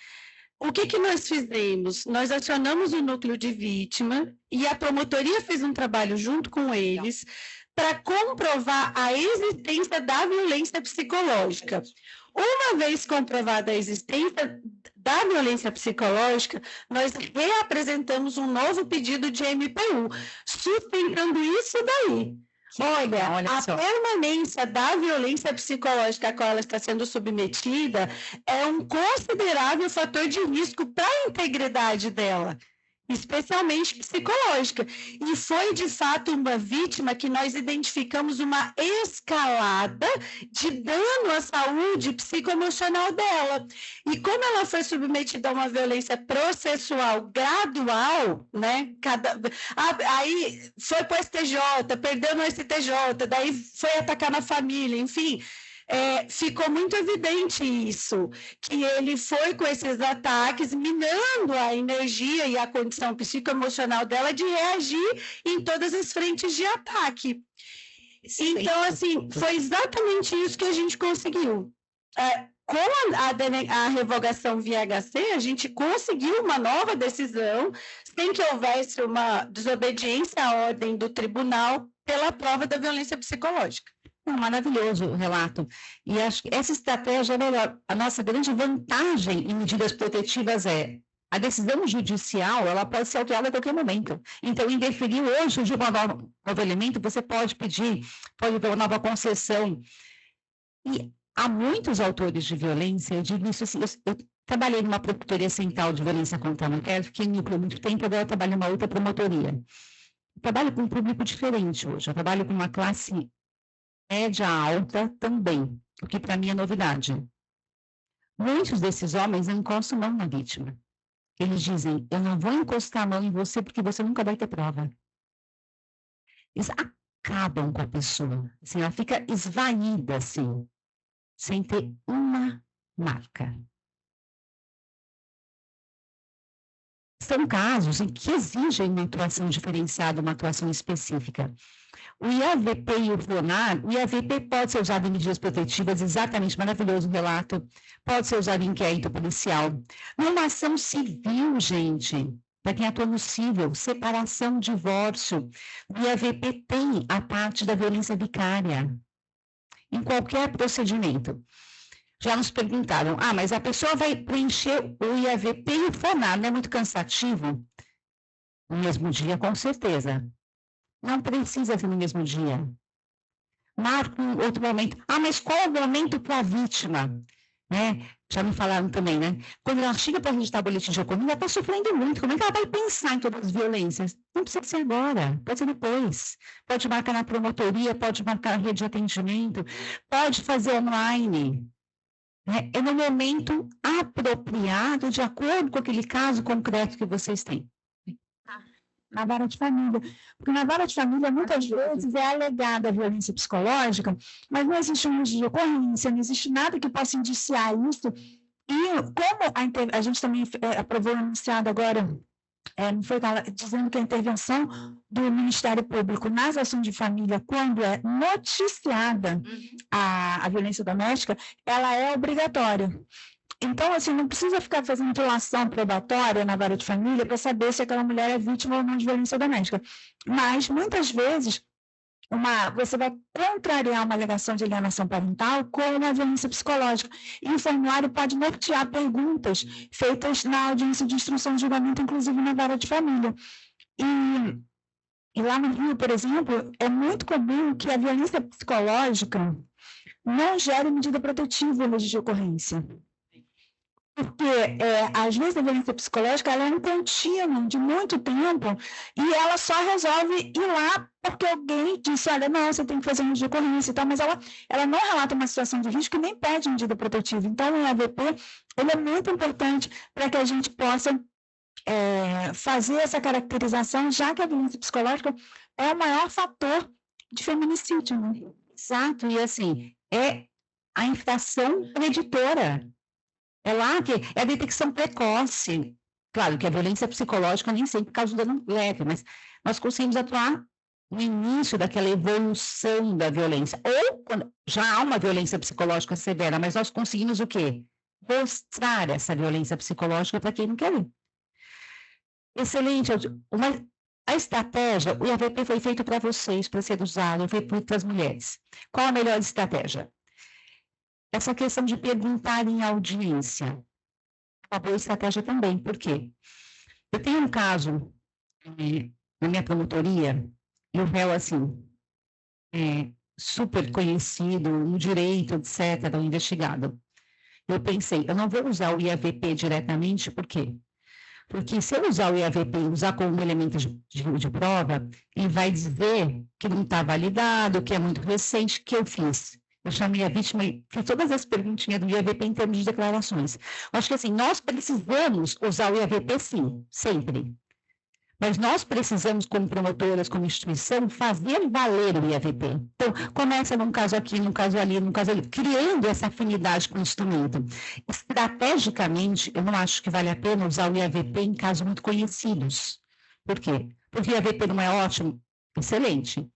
O que nós fizemos? Nós acionamos o núcleo de vítima e a promotoria fez um trabalho junto com eles para comprovar a existência da violência psicológica. Uma vez comprovada a existência da violência psicológica, nós reapresentamos um novo pedido de MPU, sustentando isso daí. Olha a permanência da violência psicológica a qual ela está sendo submetida é um considerável fator de risco para a integridade dela, especialmente psicológica. E foi, de fato, uma vítima que nós identificamos uma escalada de dano à saúde psicoemocional dela. E como ela foi submetida a uma violência processual gradual, né? Aí foi para o STJ, perdeu no STJ, daí foi atacar na família, enfim... ficou muito evidente isso, que ele foi com esses ataques minando a energia e a condição psicoemocional dela de reagir em todas as frentes de ataque. Então, assim, foi exatamente isso que a gente conseguiu. Com a revogação via HC, a gente conseguiu uma nova decisão, sem que houvesse uma desobediência à ordem do tribunal pela prova da violência psicológica. Maravilhoso o relato. E acho que essa estratégia, a nossa grande vantagem em medidas protetivas é a decisão judicial, ela pode ser alterada a qualquer momento. Então, interferir hoje de um novo elemento, você pode pedir, pode ter uma nova concessão. E há muitos autores de violência, eu digo isso assim, eu trabalhei numa promotoria central de violência contra a mulher, fiquei por muito tempo, agora eu trabalho numa outra promotoria. Eu trabalho com um público diferente hoje, eu trabalho com uma classe média alta também, o que para mim é novidade. Muitos desses homens não encostam mão na vítima. Eles dizem, eu não vou encostar a mão em você porque você nunca vai ter prova. Eles acabam com a pessoa. Assim, ela fica esvaída, assim, sem ter uma marca. São casos em que exigem uma atuação diferenciada, uma atuação específica. O IAVP e o FONAR, o IAVP pode ser usado em medidas protetivas, exatamente, maravilhoso relato, pode ser usado em inquérito policial. Numa ação civil, gente, para quem atua no civil, separação, divórcio, o IAVP tem a parte da violência vicária, em qualquer procedimento. Já nos perguntaram, mas a pessoa vai preencher o IAVP e o FONAR, não é muito cansativo? No mesmo dia, com certeza. Não precisa ser no mesmo dia. Marca um outro momento. Mas qual é o momento para a vítima? Né? Já me falaram também, né? Quando ela chega para registrar o boletim de ocorrência, ela está sofrendo muito. Como é que ela vai pensar em todas as violências? Não precisa ser agora, pode ser depois. Pode marcar na promotoria, pode marcar na rede de atendimento, pode fazer online. É no momento apropriado, de acordo com aquele caso concreto que vocês têm. Na vara de família. Porque na vara de família, muitas vezes, é alegada a violência psicológica, mas não existe um registro de ocorrência, não existe nada que possa indiciar isso. E como a gente também aprovou o enunciado agora, não foi dizendo que a intervenção do Ministério Público nas ações de família, quando é noticiada a violência doméstica, ela é obrigatória. Então, assim, não precisa ficar fazendo dilação probatória na vara de família para saber se aquela mulher é vítima ou não de violência doméstica. Mas, muitas vezes, você vai contrariar uma alegação de alienação parental com uma violência psicológica. E o formulário pode nortear perguntas feitas na audiência de instrução de julgamento, inclusive na vara de família. E lá no Rio, por exemplo, é muito comum que a violência psicológica não gere medida protetiva em registro de ocorrência. Porque, às vezes, a violência psicológica ela é um contínuo de muito tempo e ela só resolve ir lá porque alguém disse, olha, não, você tem que fazer um registro de ocorrência e tal, mas ela não relata uma situação de risco e nem pede medida protetiva. Então, o IAVP ele é muito importante para que a gente possa fazer essa caracterização, já que a violência psicológica é o maior fator de feminicídio. Né? Exato, e assim, é a infração preditora. É lá que é a detecção precoce. Claro que a violência psicológica nem sempre causa dano leve, mas nós conseguimos atuar no início daquela evolução da violência. Ou quando já há uma violência psicológica severa, mas nós conseguimos o quê? Mostrar essa violência psicológica para quem não quer ver. Excelente. A estratégia, o IAVP foi feito para vocês, para ser usado, foi feito para as mulheres. Qual a melhor estratégia? Essa questão de perguntar em audiência. Uma boa estratégia também. Por quê? Eu tenho um caso na minha promotoria, e o réu, assim, super conhecido no direito, etc., investigado. Eu pensei, eu não vou usar o IAVP diretamente, por quê? Porque se eu usar o IAVP e usar como elemento de prova, ele vai dizer que não está validado, que é muito recente, que eu fiz. Eu chamei a vítima e fiz todas as perguntinhas do IAVP em termos de declarações. Eu acho que assim, nós precisamos usar o IAVP sim, sempre. Mas nós precisamos, como promotoras, como instituição, fazer valer o IAVP. Então, começa num caso aqui, num caso ali, num caso ali, criando essa afinidade com o instrumento. Estrategicamente, eu não acho que vale a pena usar o IAVP em casos muito conhecidos. Por quê? Porque o IAVP não é ótimo? Excelente.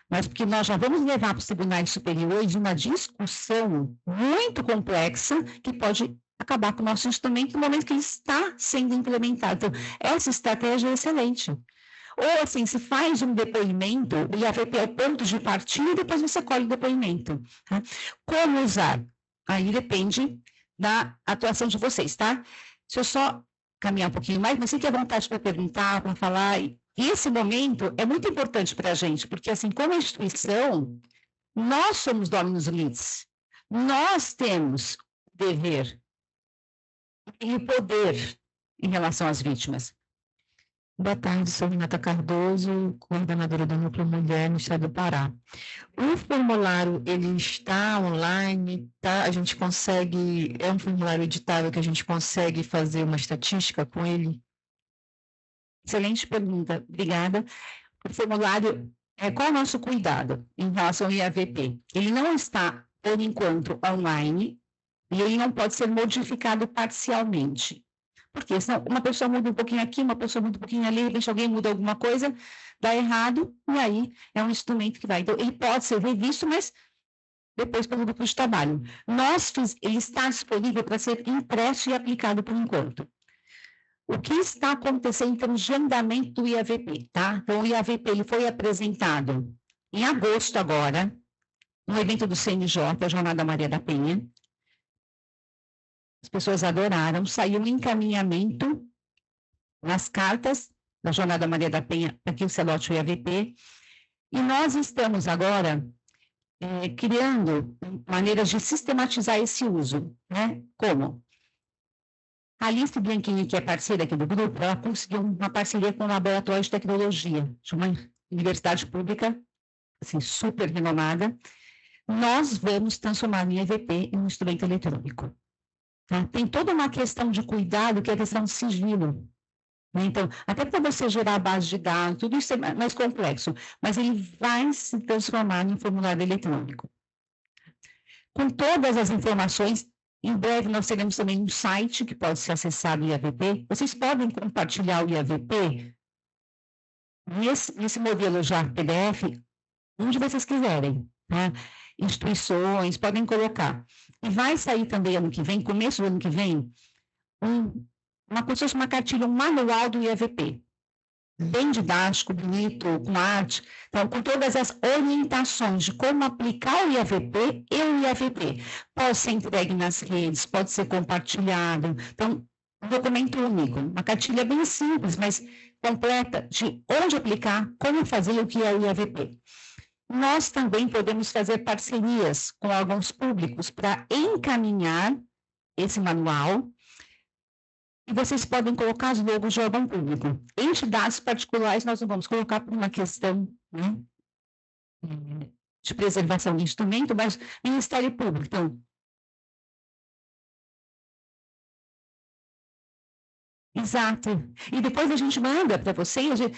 Mas porque nós já vamos levar para os tribunais superiores uma discussão muito complexa que pode acabar com o nosso instrumento no momento que ele está sendo implementado. Então, essa estratégia é excelente. Ou, assim, se faz um depoimento, o IAVP é o ponto de partida e depois você colhe o depoimento. Tá? Como usar? Aí depende da atuação de vocês, tá? Se eu só caminhar um pouquinho mais, mas fique à vontade para perguntar, para falar. E esse momento é muito importante para a gente, porque, assim, como instituição, nós somos dominus litis. Nós temos o dever e o poder em relação às vítimas. Boa tarde, sou Renata Cardoso, coordenadora do Núcleo Mulher no Estado do Pará. O formulário, ele está online, tá? A gente consegue, é um formulário editável que a gente consegue fazer uma estatística com ele? Excelente pergunta, obrigada. O formulário, qual é o nosso cuidado em relação ao IAVP? Ele não está, por enquanto, online, e ele não pode ser modificado parcialmente. Porque senão uma pessoa muda um pouquinho aqui, uma pessoa muda um pouquinho ali, de repente alguém muda alguma coisa, dá errado, e aí é um instrumento que vai. Então, ele pode ser revisto, mas depois pelo grupo de trabalho. Ele está disponível para ser impresso e aplicado por enquanto. O que está acontecendo em termos de andamento do IAVP, tá? Então, o IAVP ele foi apresentado em agosto agora, no evento do CNJ, a Jornada Maria da Penha. As pessoas adoraram, saiu um encaminhamento nas cartas da Jornada Maria da Penha, aqui o Celote o IAVP, e nós estamos agora criando maneiras de sistematizar esse uso, né? Como? A Alice Bianchini, que é parceira aqui do grupo, ela conseguiu uma parceria com o Laboratório de Tecnologia, de uma universidade pública, assim, super renomada. Nós vamos transformar o IAVP em um instrumento eletrônico. Tá? Tem toda uma questão de cuidado, que é a questão de sigilo. Né? Então, até para você gerar a base de dados, tudo isso é mais complexo, mas ele vai se transformar em um formulário eletrônico. Com todas as informações, em breve nós teremos também um site que pode ser acessado o IAVP. Vocês podem compartilhar o IAVP nesse modelo já PDF, onde vocês quiserem. Tá? Instituições, podem colocar. E vai sair também ano que vem, começo do ano que vem, uma cartilha, um manual do IAVP. Bem didático, bonito, com arte. Então, com todas as orientações de como aplicar o IAVP e o IAVP. Pode ser entregue nas redes, pode ser compartilhado. Então, um documento único, uma cartilha bem simples, mas completa de onde aplicar, como fazer o que é o IAVP. Nós também podemos fazer parcerias com órgãos públicos para encaminhar esse manual. E vocês podem colocar os logos de órgão público. Entidades particulares nós não vamos colocar por uma questão, né, de preservação do instrumento, mas Ministério Público. Então, exato. E depois a gente manda para vocês o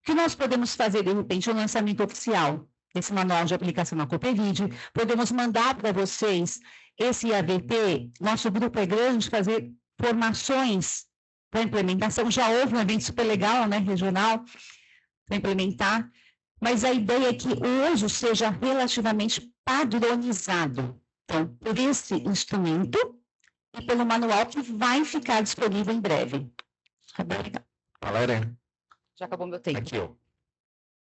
que nós podemos fazer, de repente, um lançamento oficial desse manual de aplicação na Coopervide. Podemos mandar para vocês esse IAVP. Nosso grupo é grande, fazer formações para implementação. Já houve um evento super legal, né, regional, para implementar, mas a ideia é que o uso seja relativamente padronizado. Então, por esse instrumento e pelo manual que vai ficar disponível em breve. Tá bom, legal. Valéria. Já acabou meu tempo. Aqui, ó.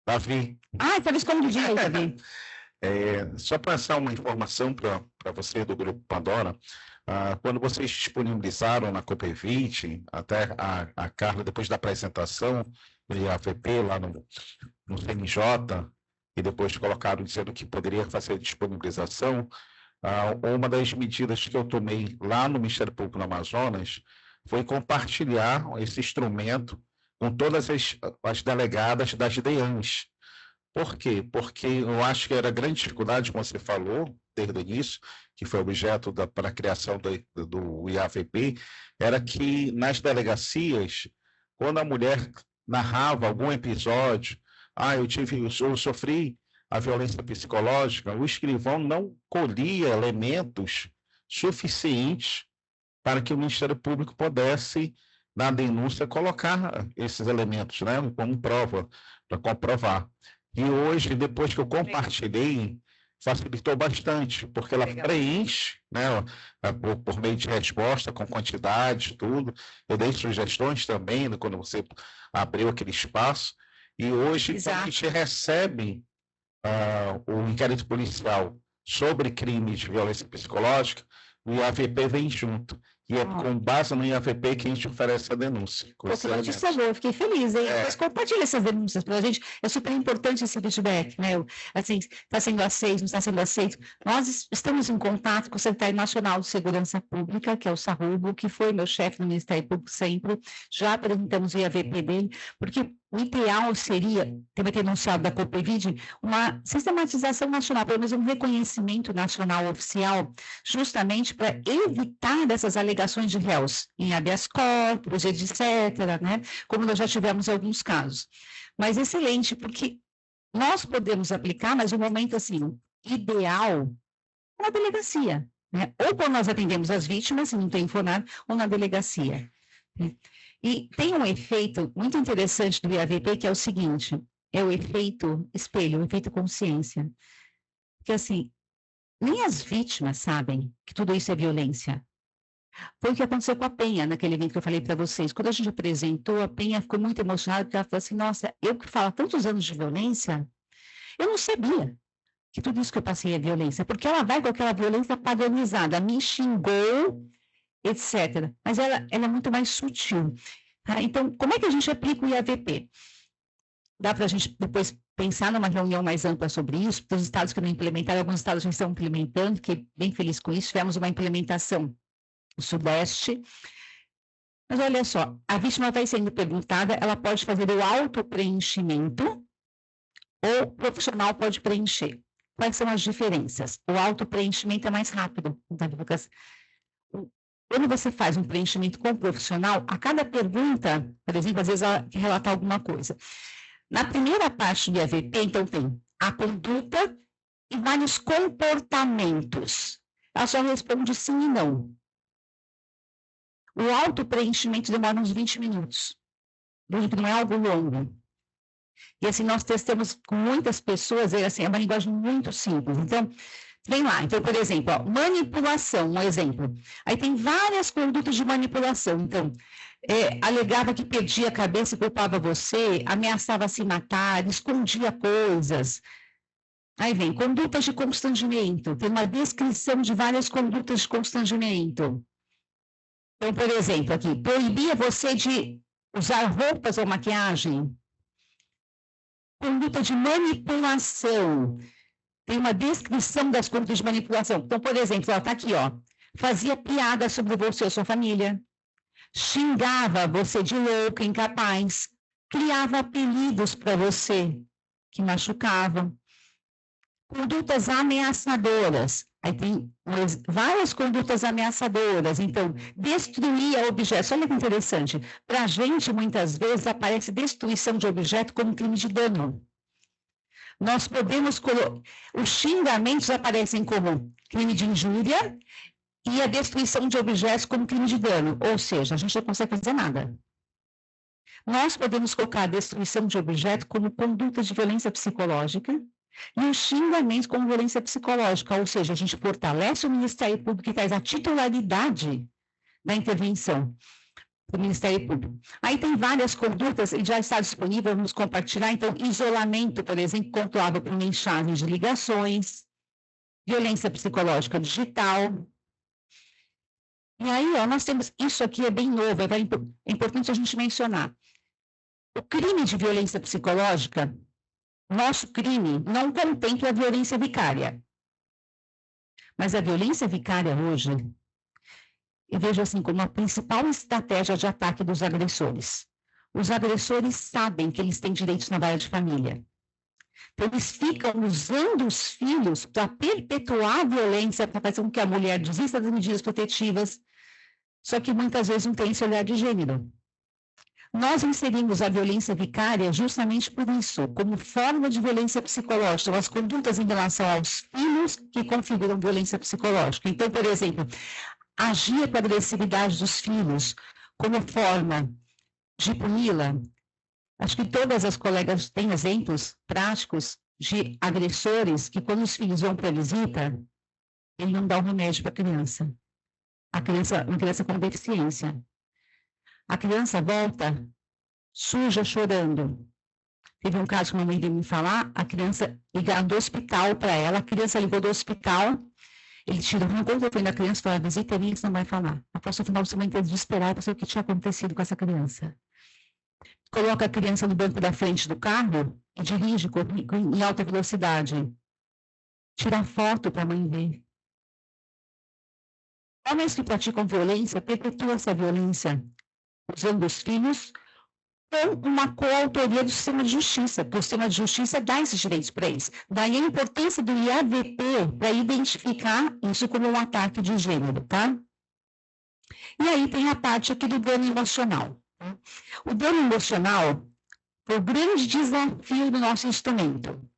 Davi. Ah, estava escondidinho aí, Davi. Só passar uma informação para você do Grupo Pandora. Quando vocês disponibilizaram na Coopervide, até a Carla, depois da apresentação do IAVP lá no CNJ, e depois colocaram dizendo que poderia fazer disponibilização, uma das medidas que eu tomei lá no Ministério Público do Amazonas foi compartilhar esse instrumento com todas as delegadas das DEANs. Por quê? Porque eu acho que era grande dificuldade, como você falou, desde o início, que foi objeto para a criação do IAVP, era que nas delegacias, quando a mulher narrava algum episódio, eu sofri a violência psicológica, o escrivão não colhia elementos suficientes para que o Ministério Público pudesse, na denúncia, colocar esses elementos, né, como prova, para comprovar. E hoje, depois que eu compartilhei, facilitou bastante, porque ela preenche, né, por meio de resposta, com quantidade, tudo. Eu dei sugestões também, né, quando você abriu aquele espaço. E hoje, quando a gente recebe o inquérito policial sobre crimes de violência psicológica, o IAVP vem junto. E é com base no IAVP que a gente oferece a denúncia. Que notícia boa, eu fiquei feliz, hein? Mas compartilha essas denúncias para a gente, é super importante esse feedback, né? Assim, está sendo aceito, não está sendo aceito. Nós estamos em contato com o Secretário Nacional de Segurança Pública, que é o Sarrubo, que foi meu chefe no Ministério Público sempre, já apresentamos o IAVP dele, porque o ideal seria, também ter anunciado da Coopervide, uma sistematização nacional, pelo menos um reconhecimento nacional oficial, justamente para evitar dessas alegações de réus em habeas corpus, etc., né? Como nós já tivemos alguns casos. Mas excelente, porque nós podemos aplicar, mas o momento assim, ideal, na delegacia, né? Ou quando nós atendemos as vítimas, se não tem informado, ou na delegacia. E tem um efeito muito interessante do IAVP, que é o seguinte, é o efeito espelho, o efeito consciência. Porque, assim, nem as vítimas sabem que tudo isso é violência. Foi o que aconteceu com a Penha, naquele evento que eu falei para vocês. Quando a gente apresentou, a Penha ficou muito emocionada, porque ela falou assim, nossa, eu que falo há tantos anos de violência, eu não sabia que tudo isso que eu passei é violência, porque ela vai com aquela violência padronizada, me xingou, etc. Mas ela é muito mais sutil. Tá? Então, como é que a gente aplica o IAVP? Dá para a gente depois pensar numa reunião mais ampla sobre isso, dos estados que não implementaram, alguns estados já estão implementando, fiquei bem feliz com isso, tivemos uma implementação no Sudeste. Mas olha só, a vítima vai sendo perguntada, ela pode fazer o autopreenchimento ou o profissional pode preencher. Quais são as diferenças? O autopreenchimento é mais rápido. Quando você faz um preenchimento com o profissional, a cada pergunta, por exemplo, às vezes ela quer relatar alguma coisa. Na primeira parte do IAVP, então, tem a conduta e vários comportamentos. Ela só responde sim e não. O autopreenchimento demora uns 20 minutos. Não é algo longo. E assim, nós testamos com muitas pessoas, assim, é uma linguagem muito simples. Então, vem lá. Então, por exemplo, ó, manipulação, um exemplo. Aí tem várias condutas de manipulação. Então, alegava que perdia a cabeça e culpava você, ameaçava se matar, escondia coisas. Aí vem condutas de constrangimento. Tem uma descrição de várias condutas de constrangimento. Então, por exemplo, aqui, proibia você de usar roupas ou maquiagem. Conduta de manipulação. Tem uma descrição das condutas de manipulação. Então, por exemplo, está aqui, ó. Fazia piada sobre você ou sua família. Xingava você de louco, incapaz. Criava apelidos para você que machucavam. Condutas ameaçadoras. Aí tem várias condutas ameaçadoras. Então, destruía objetos. Olha que interessante. Para a gente, muitas vezes, aparece destruição de objeto como crime de dano. Nós podemos colocar... Os xingamentos aparecem como crime de injúria e a destruição de objetos como crime de dano. Ou seja, a gente não consegue fazer nada. Nós podemos colocar a destruição de objeto como conduta de violência psicológica e o xingamento como violência psicológica, ou seja, a gente fortalece o Ministério Público e traz a titularidade da intervenção do Ministério Público. Aí tem várias condutas, e já está disponível, vamos compartilhar, então, isolamento, por exemplo, controlado por mensagens de ligações, violência psicológica digital. E aí, ó, nós temos, isso aqui é bem novo, é importante a gente mencionar. O crime de violência psicológica, nosso crime não contempla a violência vicária. Mas a violência vicária hoje, eu vejo assim como a principal estratégia de ataque dos agressores. Os agressores sabem que eles têm direitos na vara de família. Então, eles ficam usando os filhos para perpetuar a violência, para fazer com que a mulher desista das medidas protetivas, só que muitas vezes não tem esse olhar de gênero. Nós inserimos a violência vicária justamente por isso, como forma de violência psicológica, as condutas em relação aos filhos que configuram violência psicológica. Então, por exemplo, agir com a agressividade dos filhos como forma de puni-la. Acho que todas as colegas têm exemplos práticos de agressores que, quando os filhos vão para a visita, ele não dá o remédio para a criança. Uma criança com deficiência. A criança volta suja, chorando. Teve um caso que uma mãe veio me falar, a criança ligaram do hospital para ela, a criança ligou do hospital, ele tirou um telefone da criança e falou, visita mim, você não vai falar. A próxima final de semana inteira desesperada para saber o que tinha acontecido com essa criança. Coloca a criança no banco da frente do carro e dirige em alta velocidade. Tira foto para a mãe ver. Homens que praticam violência perpetuam essa violência usando os filhos com uma coautoria do sistema de justiça, porque o sistema de justiça dá esses direitos para eles. Daí a importância do IAVP para identificar isso como um ataque de gênero, tá? E aí tem a parte aqui do dano emocional. Tá? O dano emocional é o grande desafio do nosso instrumento.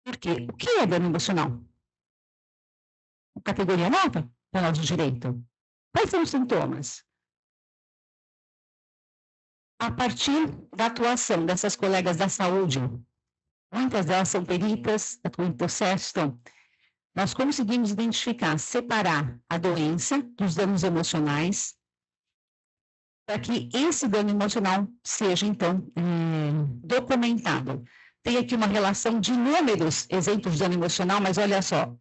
Por quê? O que é dano emocional? Categoria nova para o nosso direito. Quais são os sintomas? A partir da atuação dessas colegas da saúde, muitas delas são peritas, atuam em processo, então, nós conseguimos identificar, separar a doença dos danos emocionais, para que esse dano emocional seja, então, documentado. Tem aqui uma relação de números, exemplos de dano emocional, mas olha só.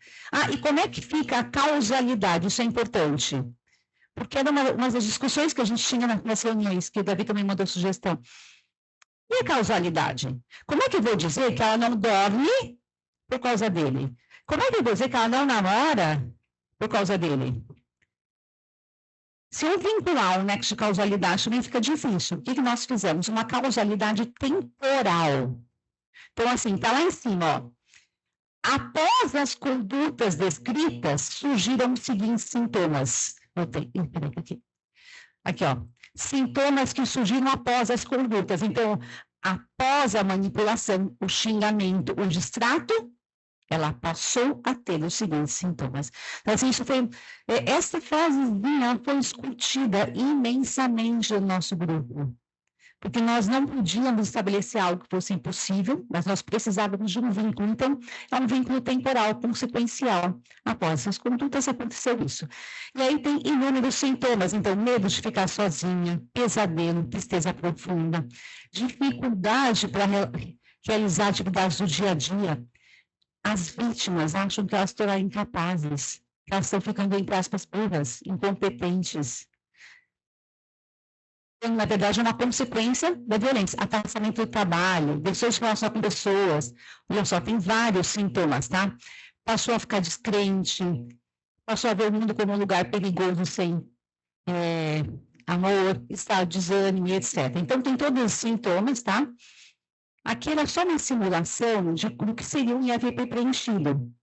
E como é que fica a causalidade? Isso é importante. Porque era uma das discussões que a gente tinha nas reuniões, que o Davi também mandou sugestão. E a causalidade? Como é que eu vou dizer que ela não dorme por causa dele? Como é que eu vou dizer que ela não namora por causa dele? Se eu vincular um nexo de causalidade, também fica difícil. O que nós fizemos? Uma causalidade temporal. Então, assim, está lá em cima, ó. Após as condutas descritas, surgiram os seguintes sintomas. Aqui, ó. Sintomas que surgiram após as condutas. Então, após a manipulação, o xingamento, o distrato, ela passou a ter os seguintes sintomas. Então, assim, essa frasezinha foi discutida imensamente no nosso grupo. Porque nós não podíamos estabelecer algo que fosse impossível, mas nós precisávamos de um vínculo. Então, é um vínculo temporal, consequencial. Após essas condutas, aconteceu isso. E aí tem inúmeros sintomas. Então, medo de ficar sozinha, pesadelo, tristeza profunda, dificuldade para realizar atividades do dia a dia. As vítimas acham que elas estão incapazes, que elas estão ficando, entre aspas, burras, incompetentes. Na verdade, é uma consequência da violência, afastamento do trabalho, deixou de se relacionar com pessoas. Olha só, tem vários sintomas, tá? Passou a ficar descrente, passou a ver o mundo como um lugar perigoso, sem amor, estado de desânimo, etc. Então, tem todos os sintomas, tá? Aqui era só uma simulação do que seria um IAVP preenchido.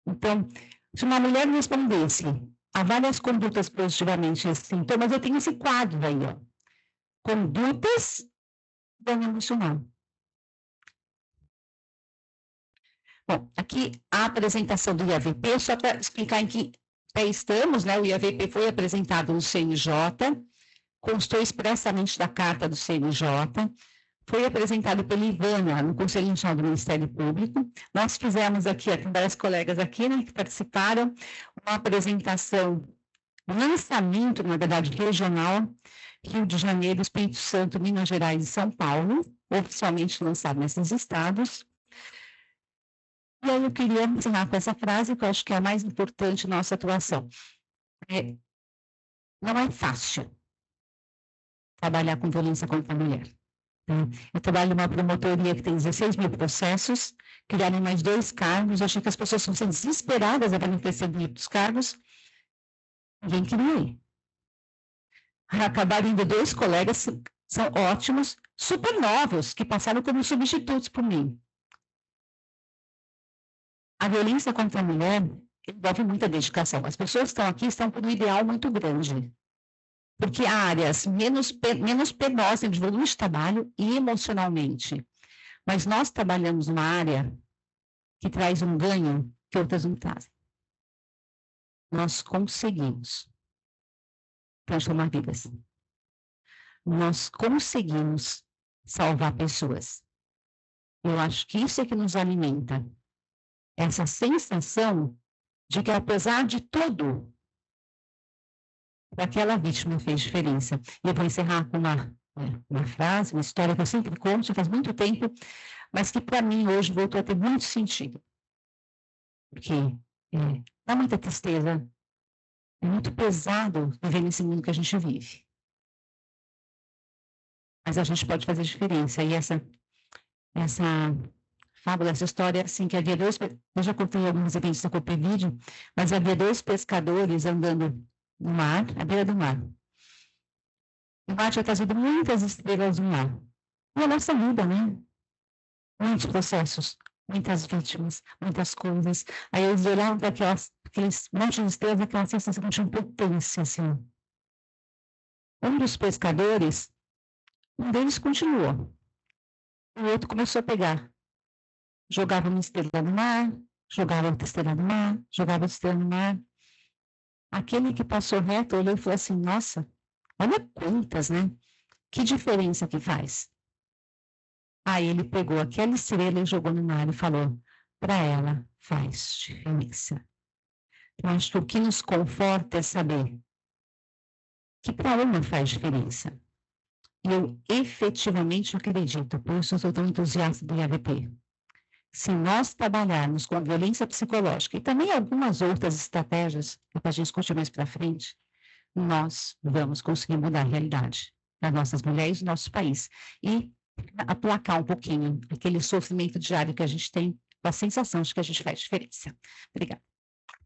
Então, se uma mulher me respondesse há várias condutas positivamente esses sintomas, eu tenho esse quadro aí, ó. Condutas dano emocional. Bom, aqui a apresentação do IAVP, só para explicar em que pé estamos, né? O IAVP foi apresentado no CNJ, constou expressamente da carta do CNJ, foi apresentado pela Ivana no Conselho Nacional do Ministério Público. Nós fizemos aqui, tem várias colegas aqui, né, que participaram, uma apresentação, um lançamento, na verdade, regional, Rio de Janeiro, Espírito Santo, Minas Gerais e São Paulo, oficialmente lançado nesses estados. E aí eu queria ensinar com essa frase, que eu acho que é a mais importante na nossa atuação. Não é fácil trabalhar com violência contra a mulher. Eu trabalho numa promotoria que tem 16 mil processos, criaram mais 2 cargos, eu achei que as pessoas estão sendo desesperadas a crescer dos cargos, ninguém queria ir. Acabaram indo 2 colegas, são ótimos, super novos, que passaram como substitutos por mim. A violência contra a mulher envolve muita dedicação. As pessoas que estão aqui estão por um ideal muito grande. Porque há áreas menos penosas de volume de trabalho e emocionalmente. Mas nós trabalhamos numa área que traz um ganho que outras não trazem. Nós conseguimos transformar vidas. Nós conseguimos salvar pessoas. Eu acho que isso é que nos alimenta. Essa sensação de que, apesar de tudo, aquela vítima fez diferença. E eu vou encerrar com uma frase, uma história que eu sempre conto, já faz muito tempo, mas que para mim hoje voltou a ter muito sentido. Porque dá muita tristeza, é muito pesado viver nesse mundo que a gente vive. Mas a gente pode fazer diferença. E essa fábula, essa história, assim, que havia 2, eu já contei alguns eventos da Copevide, mas havia 2 pescadores andando no mar, à beira do mar. O mar tinha trazido muitas estrelas no mar. E a nossa vida, né? Muitos processos, muitas vítimas, muitas coisas. Aí eles olhavam para aqueles montes de estrelas, aquela sensação de impotência, assim. Um dos pescadores, um deles continuou. O outro começou a pegar. Jogava uma estrela no mar, jogava outra estrela no mar, jogava outra estrela no mar. Aquele que passou reto olhou e falou assim, nossa, olha quantas, né? Que diferença que faz? Aí ele pegou aquela estrela e jogou no mar e falou, para ela faz diferença. Eu acho que o que nos conforta é saber que para uma faz diferença. E eu efetivamente acredito, por isso eu sou tão entusiasta do IAVP. Se nós trabalharmos com a violência psicológica e também algumas outras estratégias, que a gente discute mais para frente, nós vamos conseguir mudar a realidade das nossas mulheres do nosso país e aplacar um pouquinho aquele sofrimento diário que a gente tem, com a sensação de que a gente faz diferença. Obrigada.